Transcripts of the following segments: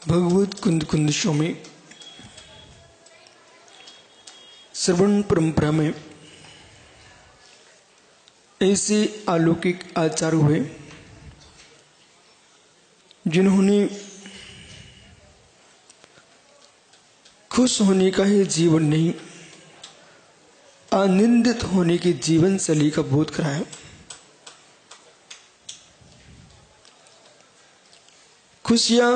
भगवत कुंद कुंदशों में श्रवण परंपरा में ऐसे अलौकिक आचार्य हुए जिन्होंने खुश होने का ही जीवन नहीं, आनंदित होने की जीवन शैली का बोध कराया। खुशियां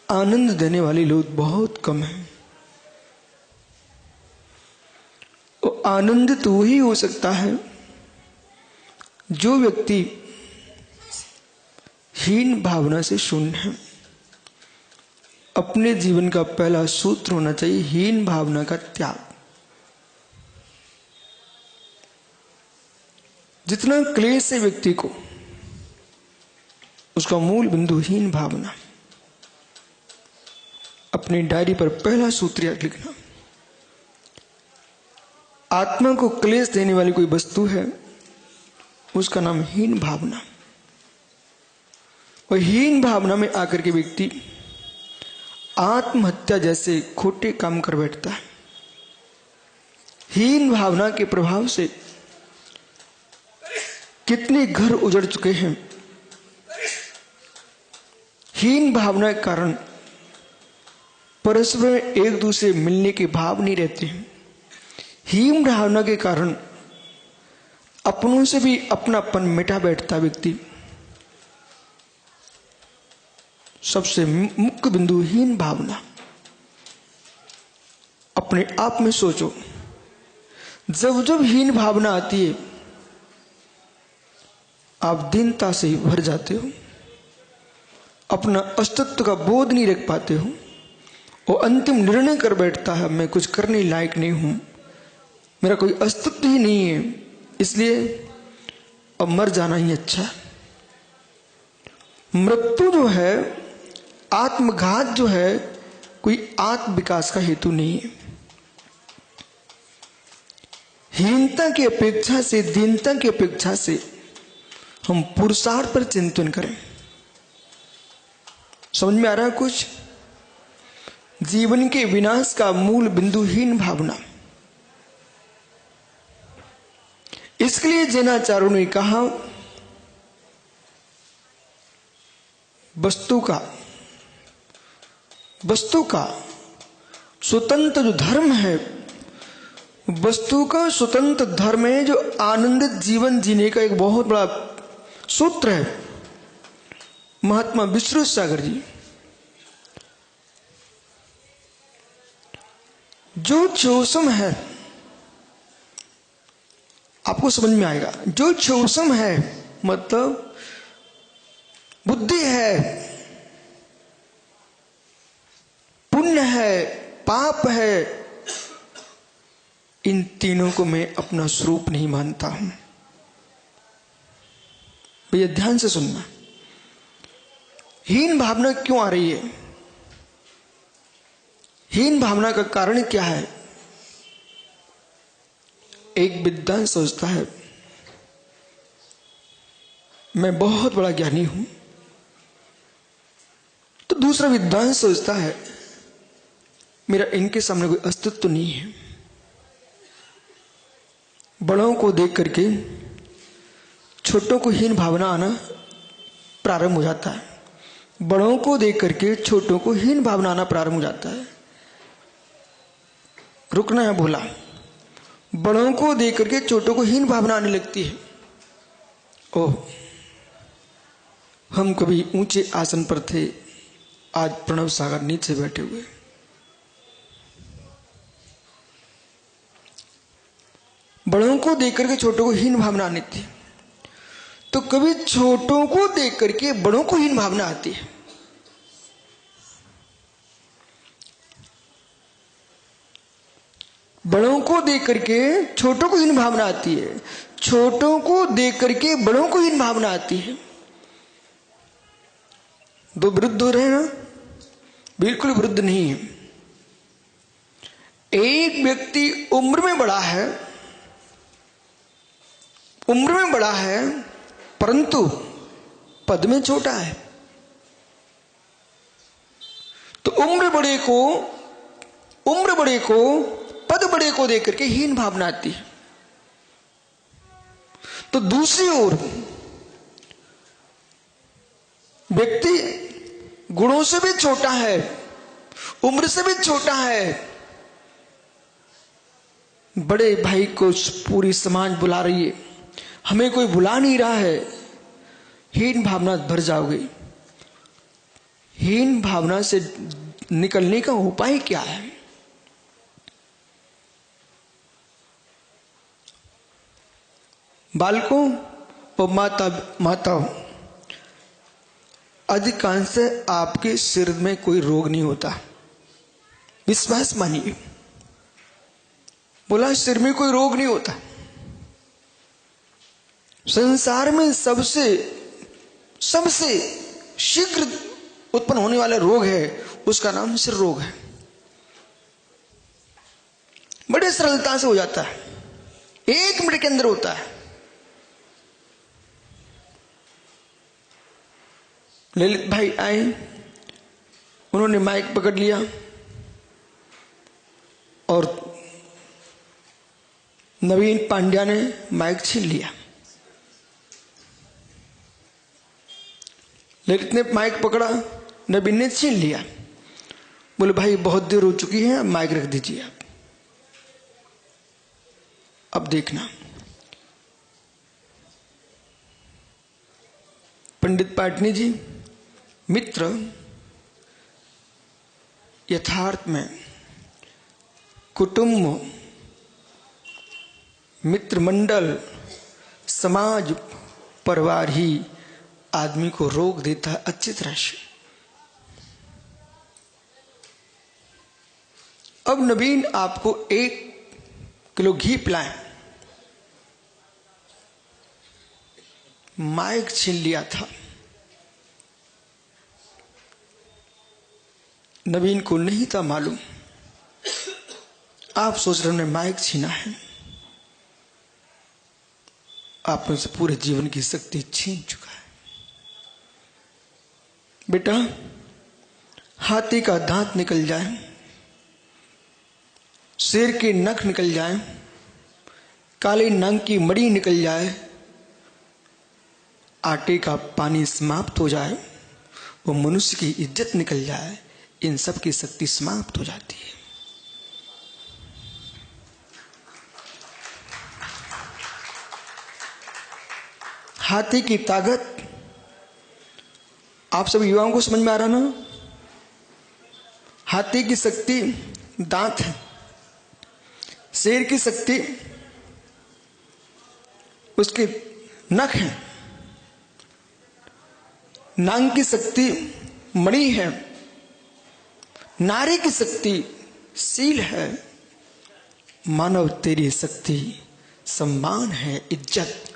आनंद देने वाले लोग बहुत कम हैं। और आनंदित तो वही हो सकता है जो व्यक्ति हीन भावना से शून्य है। अपने जीवन का पहला सूत्र होना चाहिए हीन भावना का त्याग। जितना क्लेश है व्यक्ति को, उसका मूल बिंदु हीन भावना। अपनी डायरी पर पहला सूत्र याद लिखना, आत्मा को क्लेश देने वाली कोई वस्तु है, उसका नाम हीन भावना। और हीन भावना में आकर के व्यक्ति आत्महत्या जैसे खोटे काम कर बैठता है। हीन भावना के प्रभाव से कितने घर उजड़ चुके हैं। हीन भावना के कारण परस्पर एक दूसरे मिलने के भाव नहीं रहते हैं। हीन भावना के कारण अपनों से भी अपनापन मिटा बैठता व्यक्ति। सबसे मुख्य बिंदु हीन भावना। अपने आप में सोचो, जब जब हीन भावना आती है आप दीनता से भर जाते हो, अपना अस्तित्व का बोध नहीं रख पाते हो और अंतिम निर्णय कर बैठता है मैं कुछ करने लायक नहीं हूं, मेरा कोई अस्तित्व ही नहीं है, इसलिए अब मर जाना ही अच्छा है। मृत्यु जो है, आत्मघात जो है, कोई आत्म विकास का हेतु नहीं है। हीनता की अपेक्षा से, दीनता की अपेक्षा से हम पुरुषार्थ पर चिंतन करें। समझ में आ रहा है कुछ? जीवन के विनाश का मूल बिंदु हीन भावना। इसके लिए जैनाचार्यों ने कहा वस्तु का स्वतंत्र जो धर्म है, वस्तु का स्वतंत्र धर्म है जो आनंदित जीवन जीने का एक बहुत बड़ा सूत्र है। महात्मा विश्वेश्वर सागर जी, जो चौसम है, आपको समझ में आएगा, जो चौसम है मतलब बुद्धि है, पुण्य है, पाप है, इन तीनों को मैं अपना स्वरूप नहीं मानता हूं। भैया ध्यान से सुनना, हीन भावना क्यों आ रही है? हीन भावना का कारण क्या है? एक विद्वान सोचता है मैं बहुत बड़ा ज्ञानी हूं, तो दूसरा विद्वान सोचता है मेरा इनके सामने कोई अस्तित्व नहीं है। बड़ों को देख करके छोटों को हीन भावना आना प्रारंभ हो जाता है। बड़ों को देख करके छोटों को हीन भावना आना प्रारंभ हो जाता है। रुकना है बोला, बड़ों को देख करके छोटों को हीन भावना आने लगती है। ओह, हम कभी ऊंचे आसन पर थे, आज प्रणव सागर नीचे बैठे हुए। बड़ों को देख करके छोटों को हीन भावना आनी थी, तो कभी छोटों को देख करके बड़ों को हीन भावना आती है। बड़ों को देख करके छोटों को हीन भावना आती है, छोटों को देख करके बड़ों को हीन भावना आती है। दो विरुद्ध हो रहे हैं ना? बिल्कुल विरुद्ध नहीं है। एक व्यक्ति उम्र में बड़ा है, परंतु पद में छोटा है। तो उम्र बड़े को पद बड़े को देख करके हीन भावना आती है। तो दूसरी ओर व्यक्ति गुणों से भी छोटा है, उम्र से भी छोटा है, बड़े भाई को पूरी समाज बुला रही है, हमें कोई बुला नहीं रहा है, हीन भावना भर जाओगे। हीन भावना से निकलने का उपाय क्या है? बालकों और माताओं, अधिकांश आपके सिर में कोई रोग नहीं होता, विश्वास मानिए। बोला सिर में कोई रोग नहीं होता। संसार में सबसे शीघ्र उत्पन्न होने वाला रोग है, उसका नाम सिर रोग है। बड़े सरलता से हो जाता है, 1 मिनट के अंदर होता है। ललित भाई आए, उन्होंने माइक पकड़ लिया और नवीन पांड्या ने माइक छीन लिया। ललित ने माइक पकड़ा, नवीन ने छीन लिया। बोले भाई बहुत देर हो चुकी है, माइक रख दीजिए आप। अब देखना, पंडित पाटनी जी मित्र यथार्थ में कुटुंब, मित्र मंडल, समाज, परिवार ही आदमी को रोक देता है अच्छी तरह से। अब नवीन आपको 1 किलो घी पिलाएं, माइक छीन लिया था। नवीन को नहीं था मालूम, आप सोच रहे हैं माइक छीना है, आपने से पूरे जीवन की शक्ति छीन चुका है। बेटा, हाथी का दांत निकल जाए, शेर के नख निकल जाए, काले नंग की मड़ी निकल जाए, आटे का पानी समाप्त हो जाए, वो मनुष्य की इज्जत निकल जाए, इन सब की शक्ति समाप्त हो जाती है। हाथी की ताकत आप सब युवाओं को समझ में आ रहा ना? हाथी की शक्ति दांत है, शेर की शक्ति उसके नख है, नांग की शक्ति मणि है, नारी की शक्ति सील है, मानव तेरी शक्ति सम्मान है, इज्जत।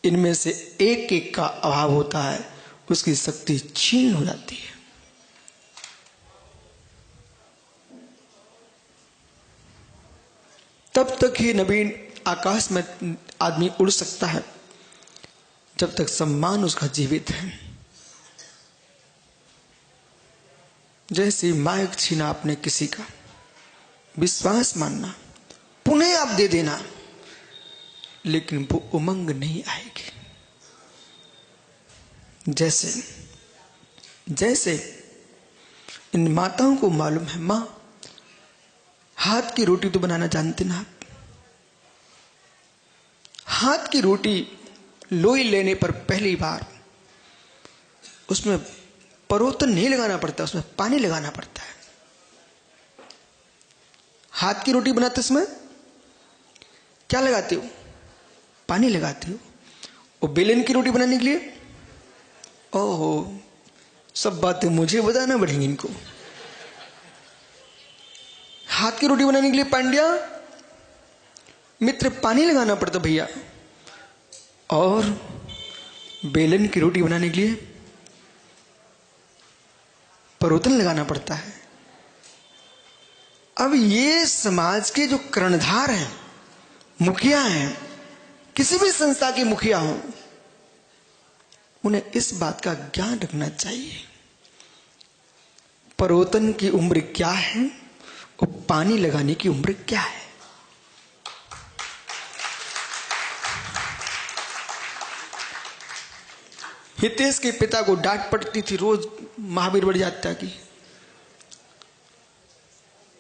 इनमें से एक एक का अभाव होता है, उसकी शक्ति छीन हो जाती है। तब तक ही नवीन आकाश में आदमी उड़ सकता है जब तक सम्मान उसका जीवित है। जैसे माइक छीना आपने किसी का, विश्वास मानना, पुनः आप दे देना, लेकिन वो उमंग नहीं आएगी। जैसे इन माताओं को मालूम है, मां हाथ की रोटी तो बनाना जानते ना आप? हाथ की रोटी लोई लेने पर पहली बार उसमें परोतन नहीं लगाना पड़ता, उसमें पानी लगाना पड़ता है। हाथ की रोटी बनाते समय क्या लगाते हो? पानी लगाते हो। और बेलन की रोटी बनाने के लिए, ओहो, सब बातें मुझे बताना पड़ेंगी इनको। हाथ की रोटी बनाने के लिए पांड्या मित्र पानी लगाना पड़ता भैया, और बेलन की रोटी बनाने के लिए परोतन लगाना पड़ता है। अब ये समाज के जो कर्णधार हैं, मुखिया हैं, किसी भी संस्था के मुखिया हों, उन्हें इस बात का ज्ञान रखना चाहिए, परोतन की उम्र क्या है और पानी लगाने की उम्र क्या है। हितेश के पिता को डांट पड़ती थी रोज महावीर बढ़ जाता की,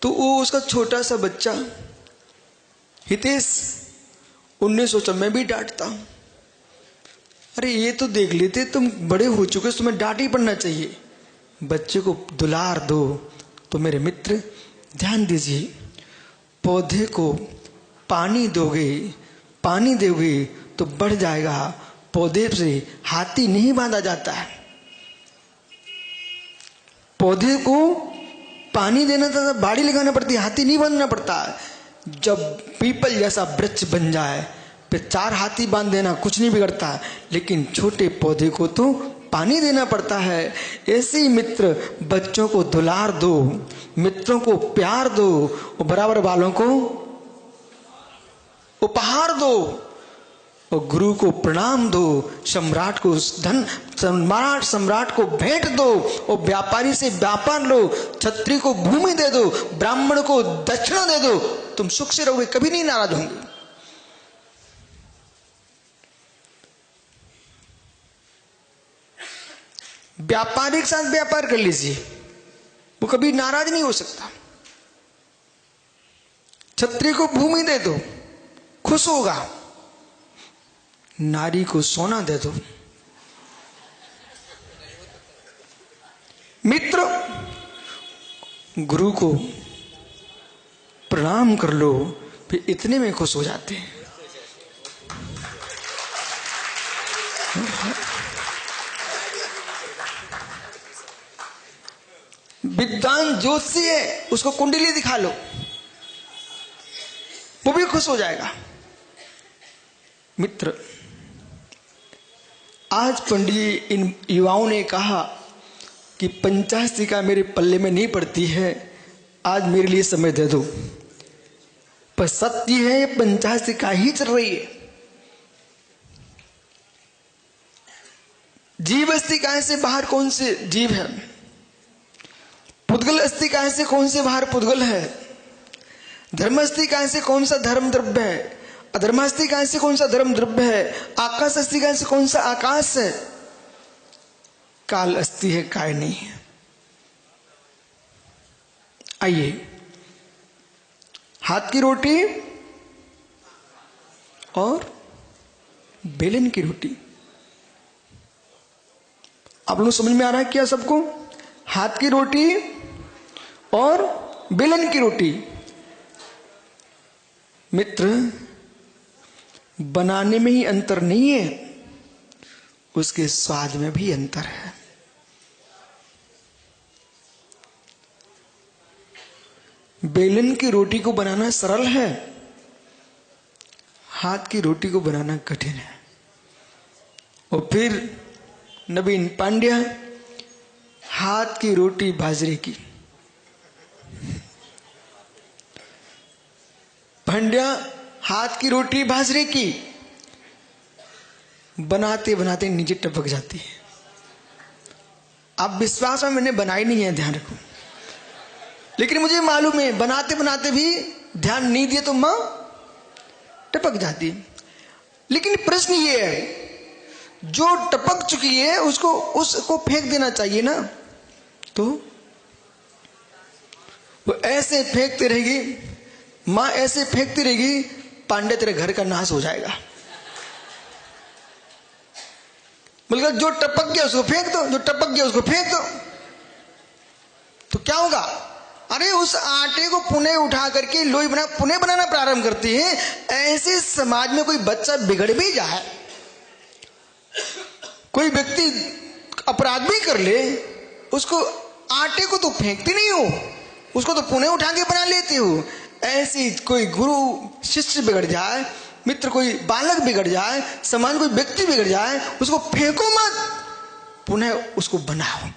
तो वो उसका छोटा सा बच्चा हितेश 1900 मैं भी डांटता हूं, अरे ये तो देख लेते तुम बड़े हो चुके, तुम्हें डांट ही पड़ना चाहिए, बच्चे को दुलार दो। तो मेरे मित्र ध्यान दीजिए, पौधे को पानी दोगे तो बढ़ जाएगा, पौधे से हाथी नहीं बांधा जाता है। पौधे को पानी देना था, बाड़ी लगाना पड़ती है, हाथी नहीं बांधना पड़ता। जब पीपल जैसा वृक्ष बन जाए फिर 4 हाथी बांध देना कुछ नहीं बिगड़ता, लेकिन छोटे पौधे को तो पानी देना पड़ता है। ऐसे ही मित्र बच्चों को दुलार दो, मित्रों को प्यार दो और बराबर वालों को उपहार दो और गुरु को प्रणाम दो, सम्राट को धन, सम्राट को भेंट दो और व्यापारी से व्यापार लो, क्षत्रिय को भूमि दे दो, ब्राह्मण को दक्षिणा दे दो, तुम सुख से रहोगे, कभी नहीं नाराज होंगे। व्यापारी के साथ व्यापार कर लीजिए, वो कभी नाराज नहीं हो सकता। क्षत्रिय को भूमि दे दो, खुश होगा। नारी को सोना दे दो। मित्र, गुरु को प्रणाम कर लो, फिर इतने में खुश हो जाते हैं। विद्वान ज्योतिषी है, उसको कुंडली दिखा लो, वो भी खुश हो जाएगा। मित्र, आज पंडित जी इन युवाओं ने कहा कि पंचास्तिका मेरे पल्ले में नहीं पड़ती है, आज मेरे लिए समय दे दो। पर सत्य है, पंचास्तिका ही चल रही है। जीव अस्तिका से बाहर कौन से जीव है, पुद्गल अस्तिका से कौन से बाहर पुद्गल है, धर्म अस्तिका से कौन सा धर्म द्रव्य है, अधर्म अस्तिका से कौन सा धर्म द्रव्य है, आकाश अस्तिका से कौन सा आकाश है, काल अस्थि है, काय नहीं है। आइए, हाथ की रोटी और बेलन की रोटी, आप लोग समझ में आ रहा है क्या सबको? हाथ की रोटी और बेलन की रोटी। मित्र, बनाने में ही अंतर नहीं है, उसके स्वाद में भी अंतर है। बेलन की रोटी को बनाना सरल है, हाथ की रोटी को बनाना कठिन है। और फिर नवीन पांड्या, हाथ की रोटी बाजरे की, पांड्या हाथ की रोटी बाजरे की, बनाते बनाते नीचे टपक जाती है। आप विश्वास में मैंने बनाई नहीं है, ध्यान रखो, लेकिन मुझे मालूम है बनाते बनाते भी ध्यान नहीं दिए तो मां टपक जाती है। लेकिन प्रश्न ये है, जो टपक चुकी है उसको फेंक देना चाहिए ना, तो वो ऐसे फेंकते रहेगी, मां ऐसे फेंकती रहेगी, पांडे तेरे घर का नाश हो जाएगा। बोलेगा जो टपक गया उसको फेंक दो, जो टपक गया उसको फेंक दो, तो क्या होगा? अरे उस आटे को पुनः उठा करके लोई पुनः बनाना प्रारंभ करती है। ऐसे समाज में कोई बच्चा बिगड़ भी जाए, कोई व्यक्ति अपराध भी कर ले, उसको आटे को तो फेंकती नहीं हो, उसको तो पुनः उठा के बना लेती हो। ऐसी कोई गुरु शिष्य बिगड़ जाए, मित्र कोई बालक बिगड़ जाए, समाज कोई व्यक्ति बिगड़ जाए, उसको फेंको मत, पुनः उसको बनाओ।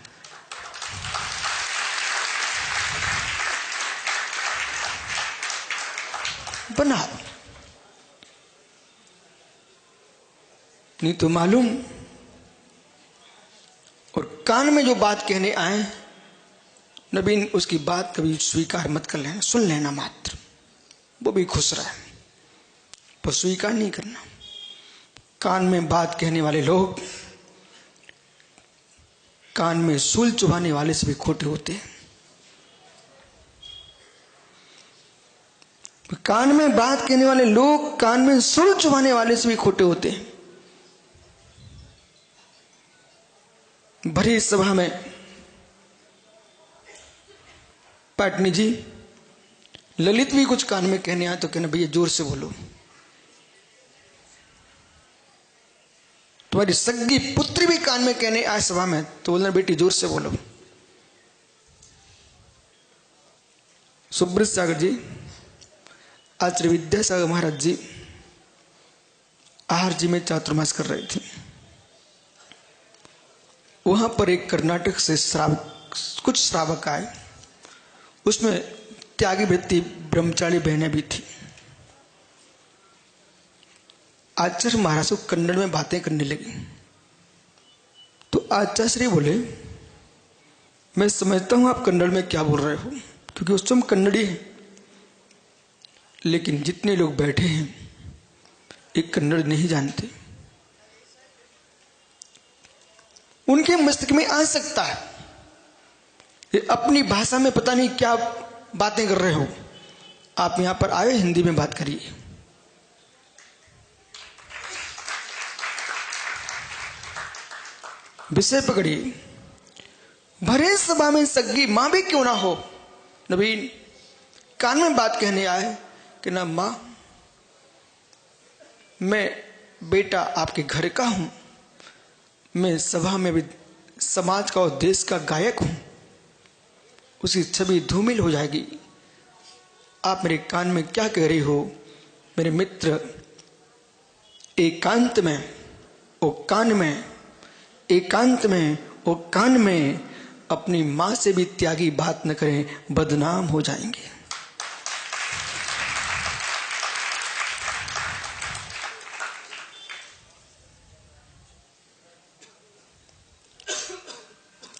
बनाओ। नहीं तो मालूम। और कान में जो बात कहने आए नबीन, उसकी बात कभी स्वीकार मत कर लेना, सुन लेना मात्र, वो भी खुश रहे, पर स्वीकार नहीं करना। कान में बात कहने वाले लोग कान में सूल चुभाने वाले से भी खोटे होते हैं। कान में बात कहने वाले लोग कान में सूल चुभाने वाले से भी खोटे होते हैं। भरी सभा में पाटनी जी, ललित भी कुछ कान में कहने आए तो कहना भैया जोर से बोलो। तुम्हारी सग्गी पुत्री भी कान में कहने आए सभा में तो बोलना बेटी जोर से बोलो। सुब्रत सागर जी, आचार्य विद्यासागर महाराज जी आहार जी में चातुर्मास कर रहे थे। वहां पर एक कर्नाटक से कुछ श्रावक आए, उसमें त्यागी वृत्ति ब्रह्मचारी बहनें भी थी। आचार्य महाराज को कन्नड़ में बातें करने लगी तो आचार्य श्री बोले, मैं समझता हूं आप कन्नड़ में क्या बोल रहे हो, क्योंकि उस समय कन्नड़ी है, लेकिन जितने लोग बैठे हैं एक कन्नड़ नहीं जानते। उनके मस्तिष्क में आ सकता है ये अपनी भाषा में पता नहीं क्या बातें कर रहे हो, आप यहां पर आए हिंदी में बात करिए। विषय पकड़िए। भरे सभा में सग्गी मां भी क्यों ना हो, नवीन कान में बात कहने आए कि ना मां, मैं बेटा आपके घर का हूं, मैं सभा में भी समाज का और देश का गायक हूं, उसकी छवि धूमिल हो जाएगी। आप मेरे कान में क्या कह रही हो? मेरे मित्र, एकांत में ओ कान में, एकांत में ओ कान में अपनी मां से भी त्यागी बात न करें, बदनाम हो जाएंगे।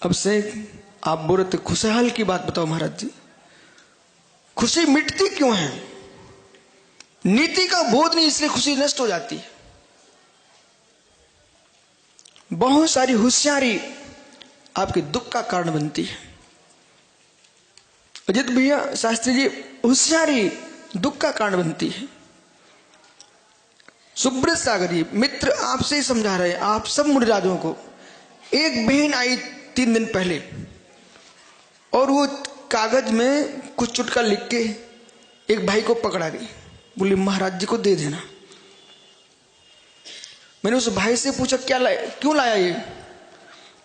अब से आप बोल रहे थे खुशहाल की बात बताओ महाराज जी, खुशी मिटती क्यों है? नीति का बोध नहीं, इसलिए खुशी नष्ट हो जाती है। बहुत सारी होशियारी आपके दुख का कारण बनती है। अजित भैया शास्त्री जी, होशियारी दुख का कारण बनती है। सुब्रत सागर जी, मित्र आपसे ही समझा रहे हैं, आप सब मुनिराजों को। एक बहन आई 3 दिन पहले और वो कागज में कुछ चुटका लिख के एक भाई को पकड़ा गई, बोली महाराज जी को दे देना। मैंने उस भाई से पूछा क्या लाया, क्यों लाया ये?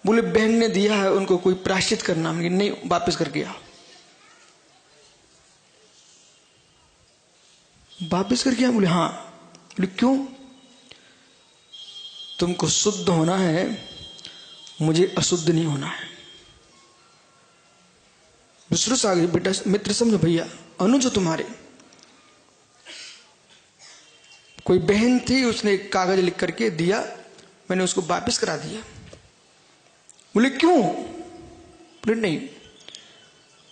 बोले बहन ने दिया है, उनको कोई प्रायश्चित करना। मैंने नहीं, वापस करके आओ। वापस करके आओ? बोले हाँ। बोले क्यों? तुमको शुद्ध होना है, मुझे अशुद्ध नहीं होना है। विष्णु सागर बेटा, मित्र समझो भैया, अनुज तुम्हारे कोई बहन थी, उसने एक कागज लिख करके दिया, मैंने उसको वापस करा दिया। बोले क्यों? बोले नहीं,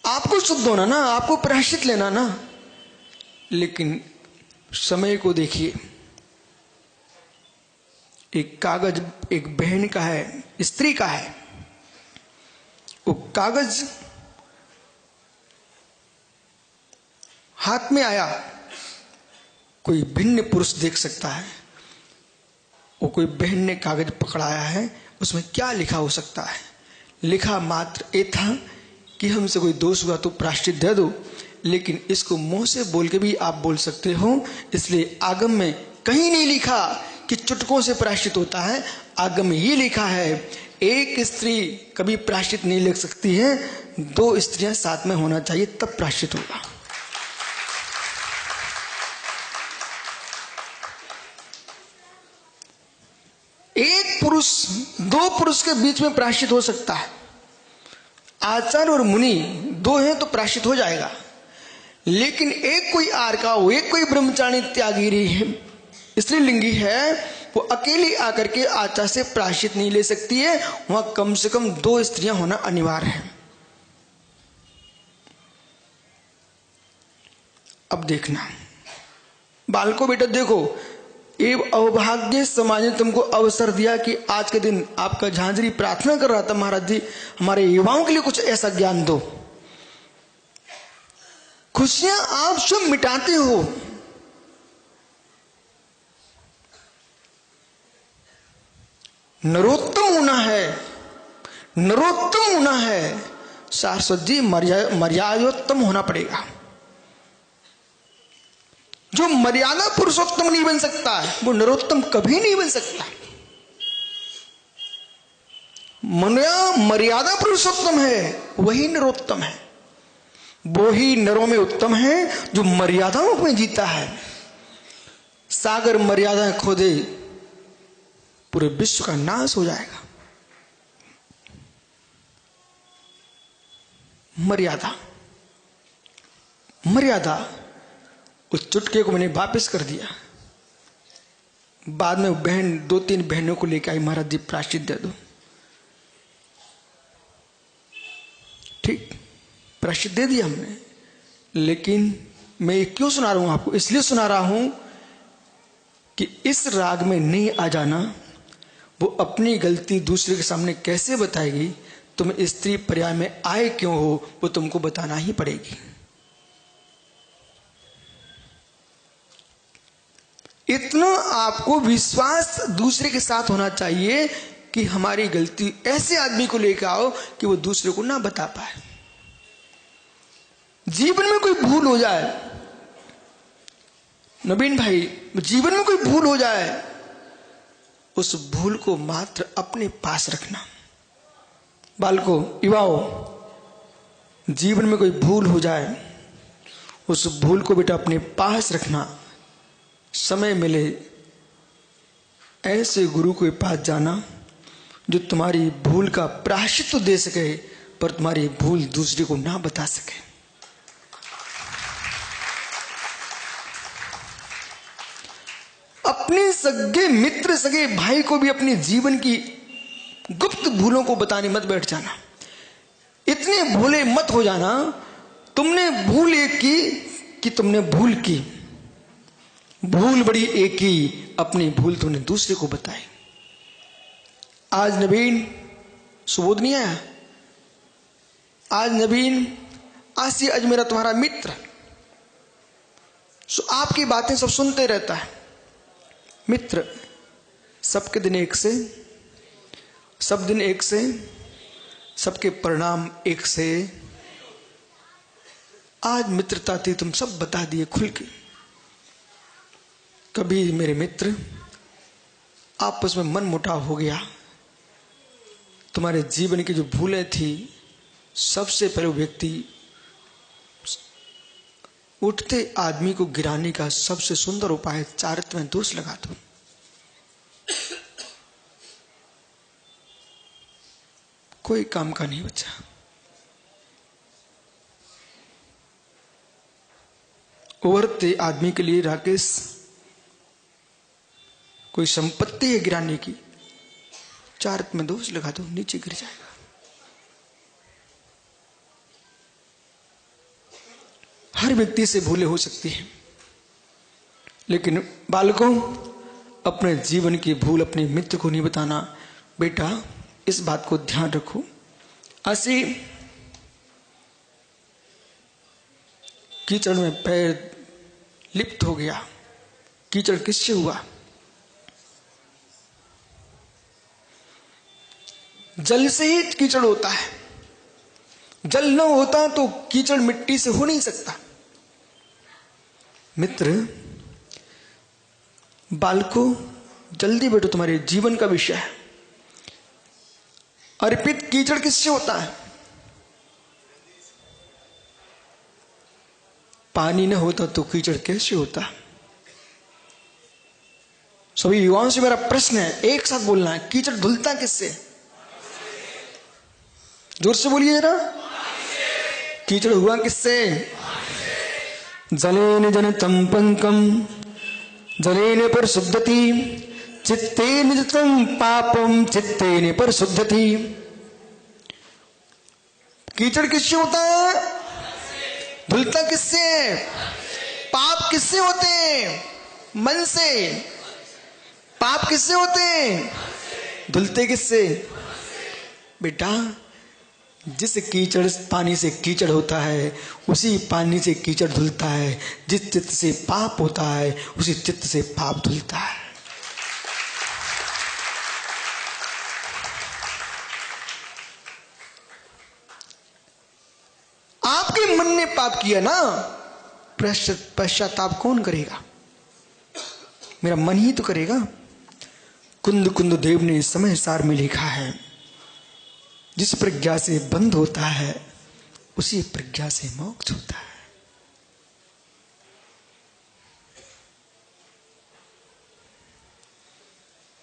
आपको शुद्ध होना ना, आपको प्रायश्चित लेना ना। लेकिन समय को देखिए, एक कागज एक बहन का है, स्त्री का है, वो कागज हाथ में आया, कोई भिन्न पुरुष देख सकता है। वो कोई बहन ने कागज पकड़ाया है, उसमें क्या लिखा हो सकता है? लिखा मात्र ये था कि हमसे कोई दोष हुआ तो प्रायश्चित दे दो। लेकिन इसको मुंह से बोल के भी आप बोल सकते हो, इसलिए आगम में कहीं नहीं लिखा कि चुटकों से प्रायश्चित होता है। आगम में ये लिखा है, एक स्त्री कभी प्रायश्चित नहीं लिख सकती है, 2 स्त्रियां साथ में होना चाहिए, तब प्रायश्चित होगा। एक पुरुष 2 पुरुष के बीच में प्रायश्चित हो सकता है। आचार्य और मुनि 2 हैं तो प्रायश्चित हो जाएगा। लेकिन एक कोई आर का हो, एक कोई ब्रह्मचारी त्यागी स्त्रीलिंगी है, वो अकेली आकर के आचार से प्रायश्चित नहीं ले सकती है, वहां कम से कम 2 स्त्रियां होना अनिवार्य है। अब देखना बालको, बेटा देखो, ये अभाग्य समाज ने तुमको अवसर दिया कि आज के दिन आपका झांझरी प्रार्थना कर रहा था, महाराज जी हमारे युवाओं के लिए कुछ ऐसा ज्ञान दो। खुशियां आप सब मिटाते हो, नरोत्तम होना है, नरोत्तम होना है, शाश्वत जी मर्यादोत्तम होना पड़ेगा। जो मर्यादा पुरुषोत्तम नहीं बन सकता है वो नरोत्तम कभी नहीं बन सकता। मर्यादा पुरुषोत्तम है, वही नरोत्तम है। वो ही नरों में उत्तम है जो मर्यादाओं में जीता है। सागर मर्यादा खो दे, पूरे विश्व का नाश हो जाएगा। मर्यादा, मर्यादा, उस चुटके को मैंने वापस कर दिया। बाद में बहन 2-3 बहनों को लेकर आई, महाराज जी प्रायश्चित दे दो। ठीक, प्रायश्चित दे दिया हमने, लेकिन मैं ये क्यों सुना रहा हूं आपको? इसलिए सुना रहा हूं कि इस राग में नहीं आ जाना, वो अपनी गलती दूसरे के सामने कैसे बताएगी? तुम स्त्री पर्याय में आए क्यों हो, वो तुमको बताना ही पड़ेगी। इतना आपको विश्वास दूसरे के साथ होना चाहिए कि हमारी गलती ऐसे आदमी को लेकर आओ कि वो दूसरे को ना बता पाए। जीवन में कोई भूल हो जाए, नवीन भाई, जीवन में कोई भूल हो जाए, उस भूल को मात्र अपने पास रखना। बालकों, युवाओं, जीवन में कोई भूल हो जाए, उस भूल को बेटा अपने पास रखना। समय मिले ऐसे गुरु के पास जाना जो तुम्हारी भूल का प्रायश्चित तो दे सके, पर तुम्हारी भूल दूसरे को ना बता सके। अपने सगे मित्र, सगे भाई को भी अपने जीवन की गुप्त भूलों को बताने मत बैठ जाना। इतने भोले मत हो जाना तुमने भूल एक की कि तुमने भूल की, भूल बड़ी एक ही, अपनी भूल तुमने दूसरे को बताई। आज नवीन सुबोध नहीं आया, आज नवीन आसी, आज मेरा तुम्हारा मित्र, आपकी बातें सब सुनते रहता है। मित्र, सबके दिन एक से, सब दिन एक से, सबके परिणाम एक से। आज मित्रता थी, तुम सब बता दिए खुल के। कभी मेरे मित्र आपस में मन मुटाव हो गया, तुम्हारे जीवन की जो भूलें थी, सबसे पहले व्यक्ति उठते आदमी को गिराने का सबसे सुंदर उपाय चारित्र में दोष लगा दो। कोई काम का नहीं बचा। उभरते आदमी के लिए राकेश कोई संपत्ति है गिराने की, चारित्र में दोष लगा दो, नीचे गिर जाएगा। हर व्यक्ति से भूलें हो सकती हैं, लेकिन बालकों, अपने जीवन की भूल अपने मित्र को नहीं बताना। बेटा इस बात को ध्यान रखो। ऐसे कीचड़ में पैर लिप्त हो गया। कीचड़ किससे हुआ? जल से ही कीचड़ होता है। जल न होता तो कीचड़ मिट्टी से हो नहीं सकता। मित्र, बालकों, जल्दी बैठो, तुम्हारे जीवन का विषय है। अर्पित कीचड़ किससे होता है? पानी न होता तो कीचड़ कैसे होता? सभी युवाओं से मेरा प्रश्न है, एक साथ बोलना है, कीचड़ धुलता किससे? जोर से बोलिए जरा। कीचड़ हुआ किससे? जलेन जनतं पंकम जलेन परिशुद्धति चित्ते निजतम पापम चित्ते ने पर शुद्धति। कीचड़ किससे होता है? धुलता किससे है? पाप किससे होते हैं? मन से। पाप किससे होते हैं? धुलते किससे? बेटा, जिस कीचड़ पानी से कीचड़ होता है उसी पानी से कीचड़ धुलता है। जिस चित्त से पाप होता है उसी चित्त से पाप धुलता है। आपके मन ने पाप किया ना, पश्चाताप कौन करेगा? मेरा मन ही तो करेगा। कुंद कुंद देव ने समय सार में लिखा है, जिस प्रज्ञा से बंध होता है उसी प्रज्ञा से मोक्ष होता है।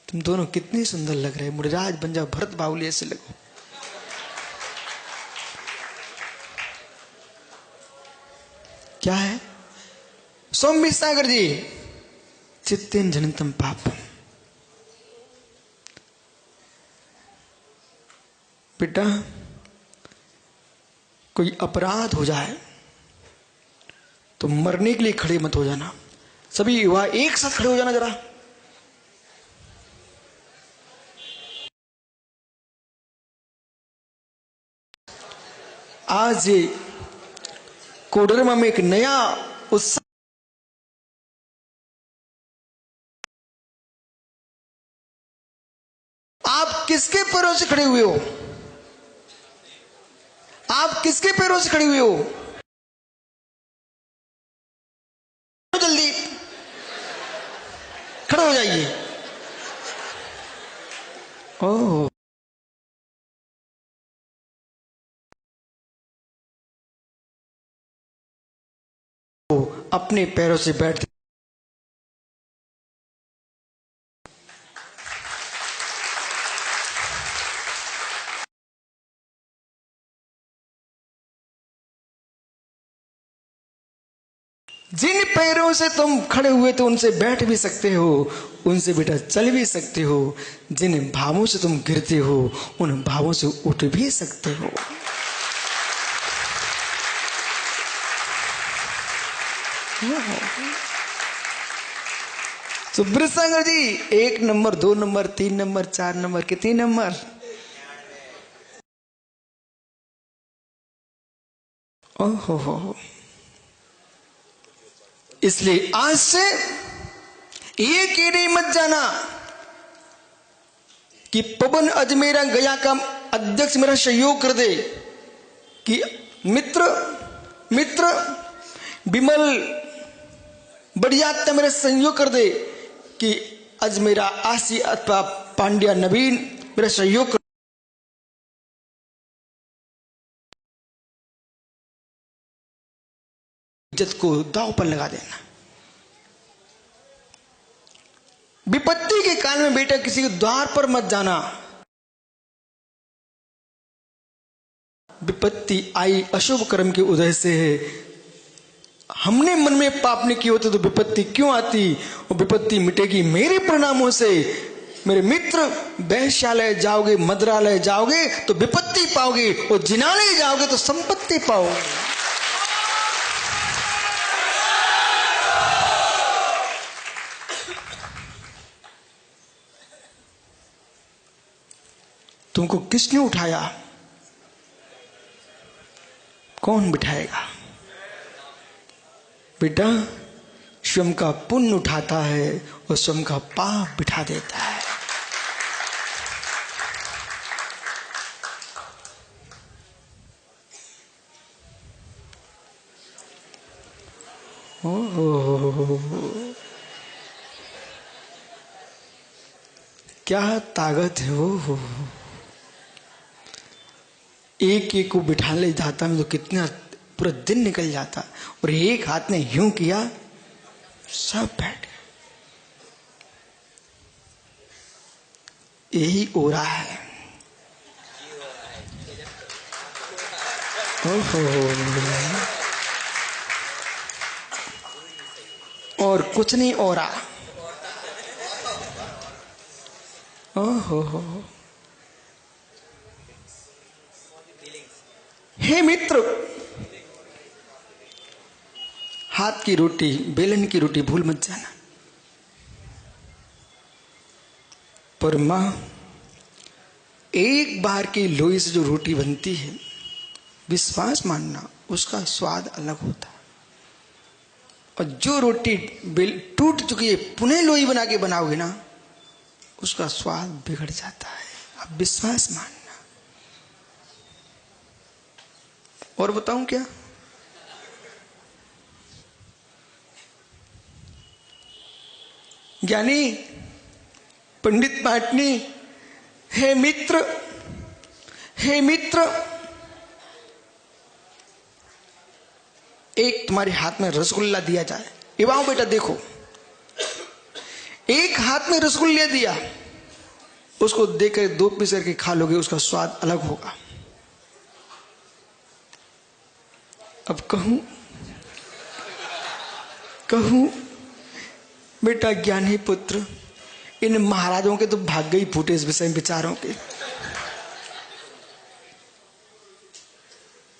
तुम दोनों कितने सुंदर लग रहे, मुनिराज बन जाओ, भरत बाहुली ऐसे लगो। क्या है? सौम्य सागर जी, चित्तेन जनतम पापम। बेटा, कोई अपराध हो जाए तो मरने के लिए खड़े मत हो जाना। सभी युवा एक साथ खड़े हो जाना जरा। आज ये कोडरमा में एक नया उत्साह। आप किसके पैरों से खड़े हुए हो? आप किसके पैरों से खड़े हुए हो? जल्दी खड़े हो जाइए। ओह, अपने पैरों से बैठते। जिन पैरों से तुम खड़े हुए थे उनसे बैठ भी सकते हो, उनसे बेटा चल भी सकते हो। जिन भावों से तुम गिरते हो उन भावों से उठ भी सकते हो। सुब्रत सागर जी, 1 नंबर, 2 नंबर, 3 नंबर, 4 नंबर, कितने नंबर? ओहो हो। इसलिए आज से ये कीड़े मत जाना कि पवन अजमेरा गया का अध्यक्ष मेरा सहयोग कर दे, कि मित्र विमल बढ़िया मेरा सहयोग कर दे, कि अजमेरा आशी अथवा पांड्या नवीन मेरा सहयोग कर। इज्जत को दांव पर लगा देना। विपत्ति के काल में बेटा किसी के द्वार पर मत जाना। विपत्ति आई अशुभ कर्म के उदय से है। हमने मन में पाप नहीं किए होते तो विपत्ति क्यों आती? और विपत्ति मिटेगी मेरे परिणामों से। मेरे मित्र, वैश्यालय जाओगे, मद्रालय जाओगे तो विपत्ति पाओगे, और जिनालय जाओगे तो संपत्ति पाओगे। तुमको किसने उठाया? कौन बिठाएगा? बेटा, स्वयं का पुण्य उठाता है और स्वयं का पाप बिठा देता है। क्या ताकत है वो। एक एक को बिठा ले जाता में तो कितना पूरा दिन निकल जाता, और एक हाथ ने यूं किया सब बैठ गए। यही हो रहा है। और कुछ नहीं हो रहा। ओहो, हे मित्र, हाथ की रोटी, बेलन की रोटी भूल मत जाना। पर मां, एक बार की लोई से जो रोटी बनती है, विश्वास मानना, उसका स्वाद अलग होता है। और जो रोटी टूट चुकी है, पुनः लोई बना के बनाओगे ना, उसका स्वाद बिगड़ जाता है। अब विश्वास मानना। और बताऊं क्या? ज्ञानी पंडित पाटनी, हे मित्र, हे मित्र, एक तुम्हारे हाथ में रसगुल्ला दिया जाए। युवाओं बेटा देखो, एक हाथ में रसगुल्ला दिया, उसको देकर 2 पीस करके खा लोगे, उसका स्वाद अलग होगा। अब कहूं बेटा ज्ञानी पुत्र, इन महाराजों के तो भाग्य ही फूटे इस विषय में विचारों के।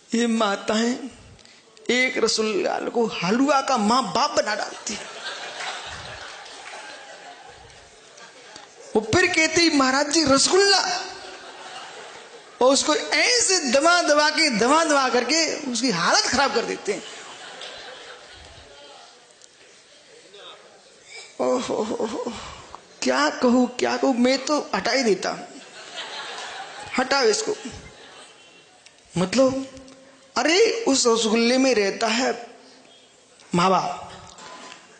ये माताएं एक रसगुल्ला को हलवा का मां बाप बना डालती, वो फिर कहती महाराज जी रसगुल्ला, और उसको ऐसे दबा करके उसकी हालत खराब कर देते हैं। ओहो, क्या कहूं, मैं तो हटा ही देता हूं। हटाओ इसको। मतलब अरे उस रसगुल्ले में रहता है मावा,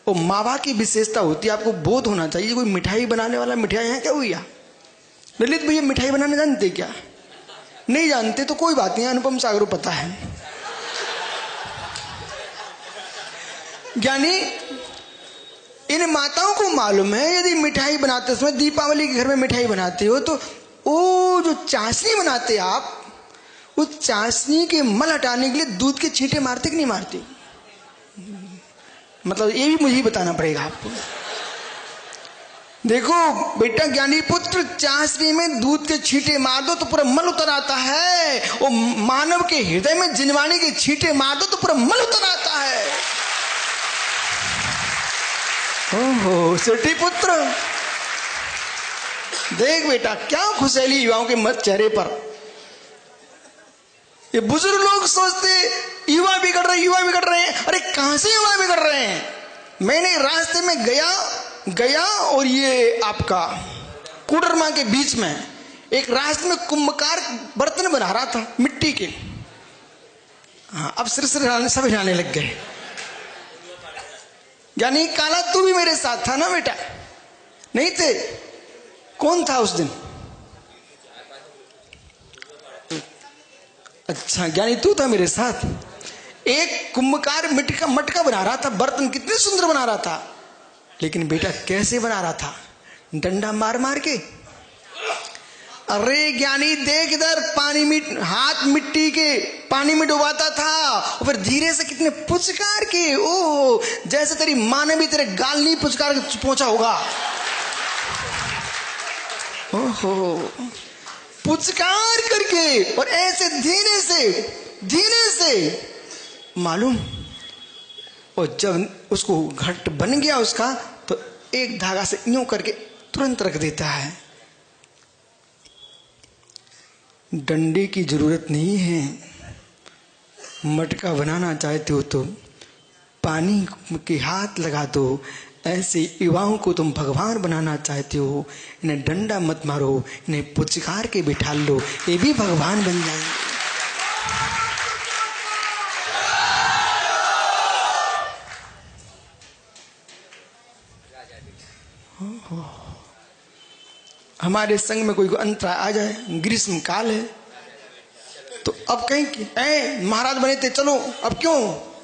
और मावा की विशेषता होती है, आपको बोध होना चाहिए। कोई मिठाई बनाने वाला मिठाई है क्या भैया? ललित भैया मिठाई बनाने जानते क्या? नहीं जानते तो कोई बात नहीं, अनुपम सागर पता है। ज्ञानी इन माताओं को मालूम है, यदि मिठाई बनाते समय, दीपावली के घर में मिठाई बनाते हो, तो वो जो चाशनी बनाते आप, उस चाशनी के मल हटाने के लिए दूध के छींटे मारते कि नहीं मारते? मतलब ये भी मुझे बताना पड़ेगा आपको। देखो बेटा ज्ञानी पुत्र, चाशनी में दूध के छींटे मार दो तो पूरा मल उतर आता है, और मानव के हृदय में जिनवाणी के छींटे मार दो तो पूरा मल उतर आता है। ओहो सेठी पुत्र, देख बेटा क्या खुशहाली युवाओं के मत चेहरे पर। ये बुजुर्ग लोग सोचते युवा बिगड़ रहे हैं। अरे कहां से युवा बिगड़ रहे हैं? मैंने रास्ते में गया और ये आपका कुडरमा के बीच में एक रास्ते में कुंभकार बर्तन बना रहा था मिट्टी के। हाँ, अब सिर सब हिलाने लग गए। यानी काला तू भी मेरे साथ था ना बेटा? नहीं थे? कौन था उस दिन? अच्छा ज्ञानी तू था मेरे साथ। एक कुंभकार मिट्टी का मटका बना रहा था, बर्तन कितने सुंदर बना रहा था, लेकिन बेटा कैसे बना रहा था? डंडा मार मार के। अरे ज्ञानी देख इधर, हाथ मिट्टी के पानी में डुबाता था, और फिर धीरे से कितने पुचकार के, ओह जैसे तेरी माँ ने भी तेरे गाल नहीं पुचकार के पहुंचा होगा। ओहो पुचकार करके, और ऐसे धीरे से मालूम। और जब उसको घट बन गया उसका, तो एक धागा से यूं करके तुरंत रख देता है। डंडे की जरूरत नहीं है। मटका बनाना चाहते हो तो पानी के हाथ लगा दो। ऐसे युवाओं को तुम भगवान बनाना चाहते हो, इन्हें डंडा मत मारो, इन्हें पुचकार के बिठा लो, ये भी भगवान बन जाएंगे। हमारे संग में कोई अंतरा आ जाए, ग्रीष्म काल है, तो अब कहीं महाराज बने थे, चलो अब क्यों,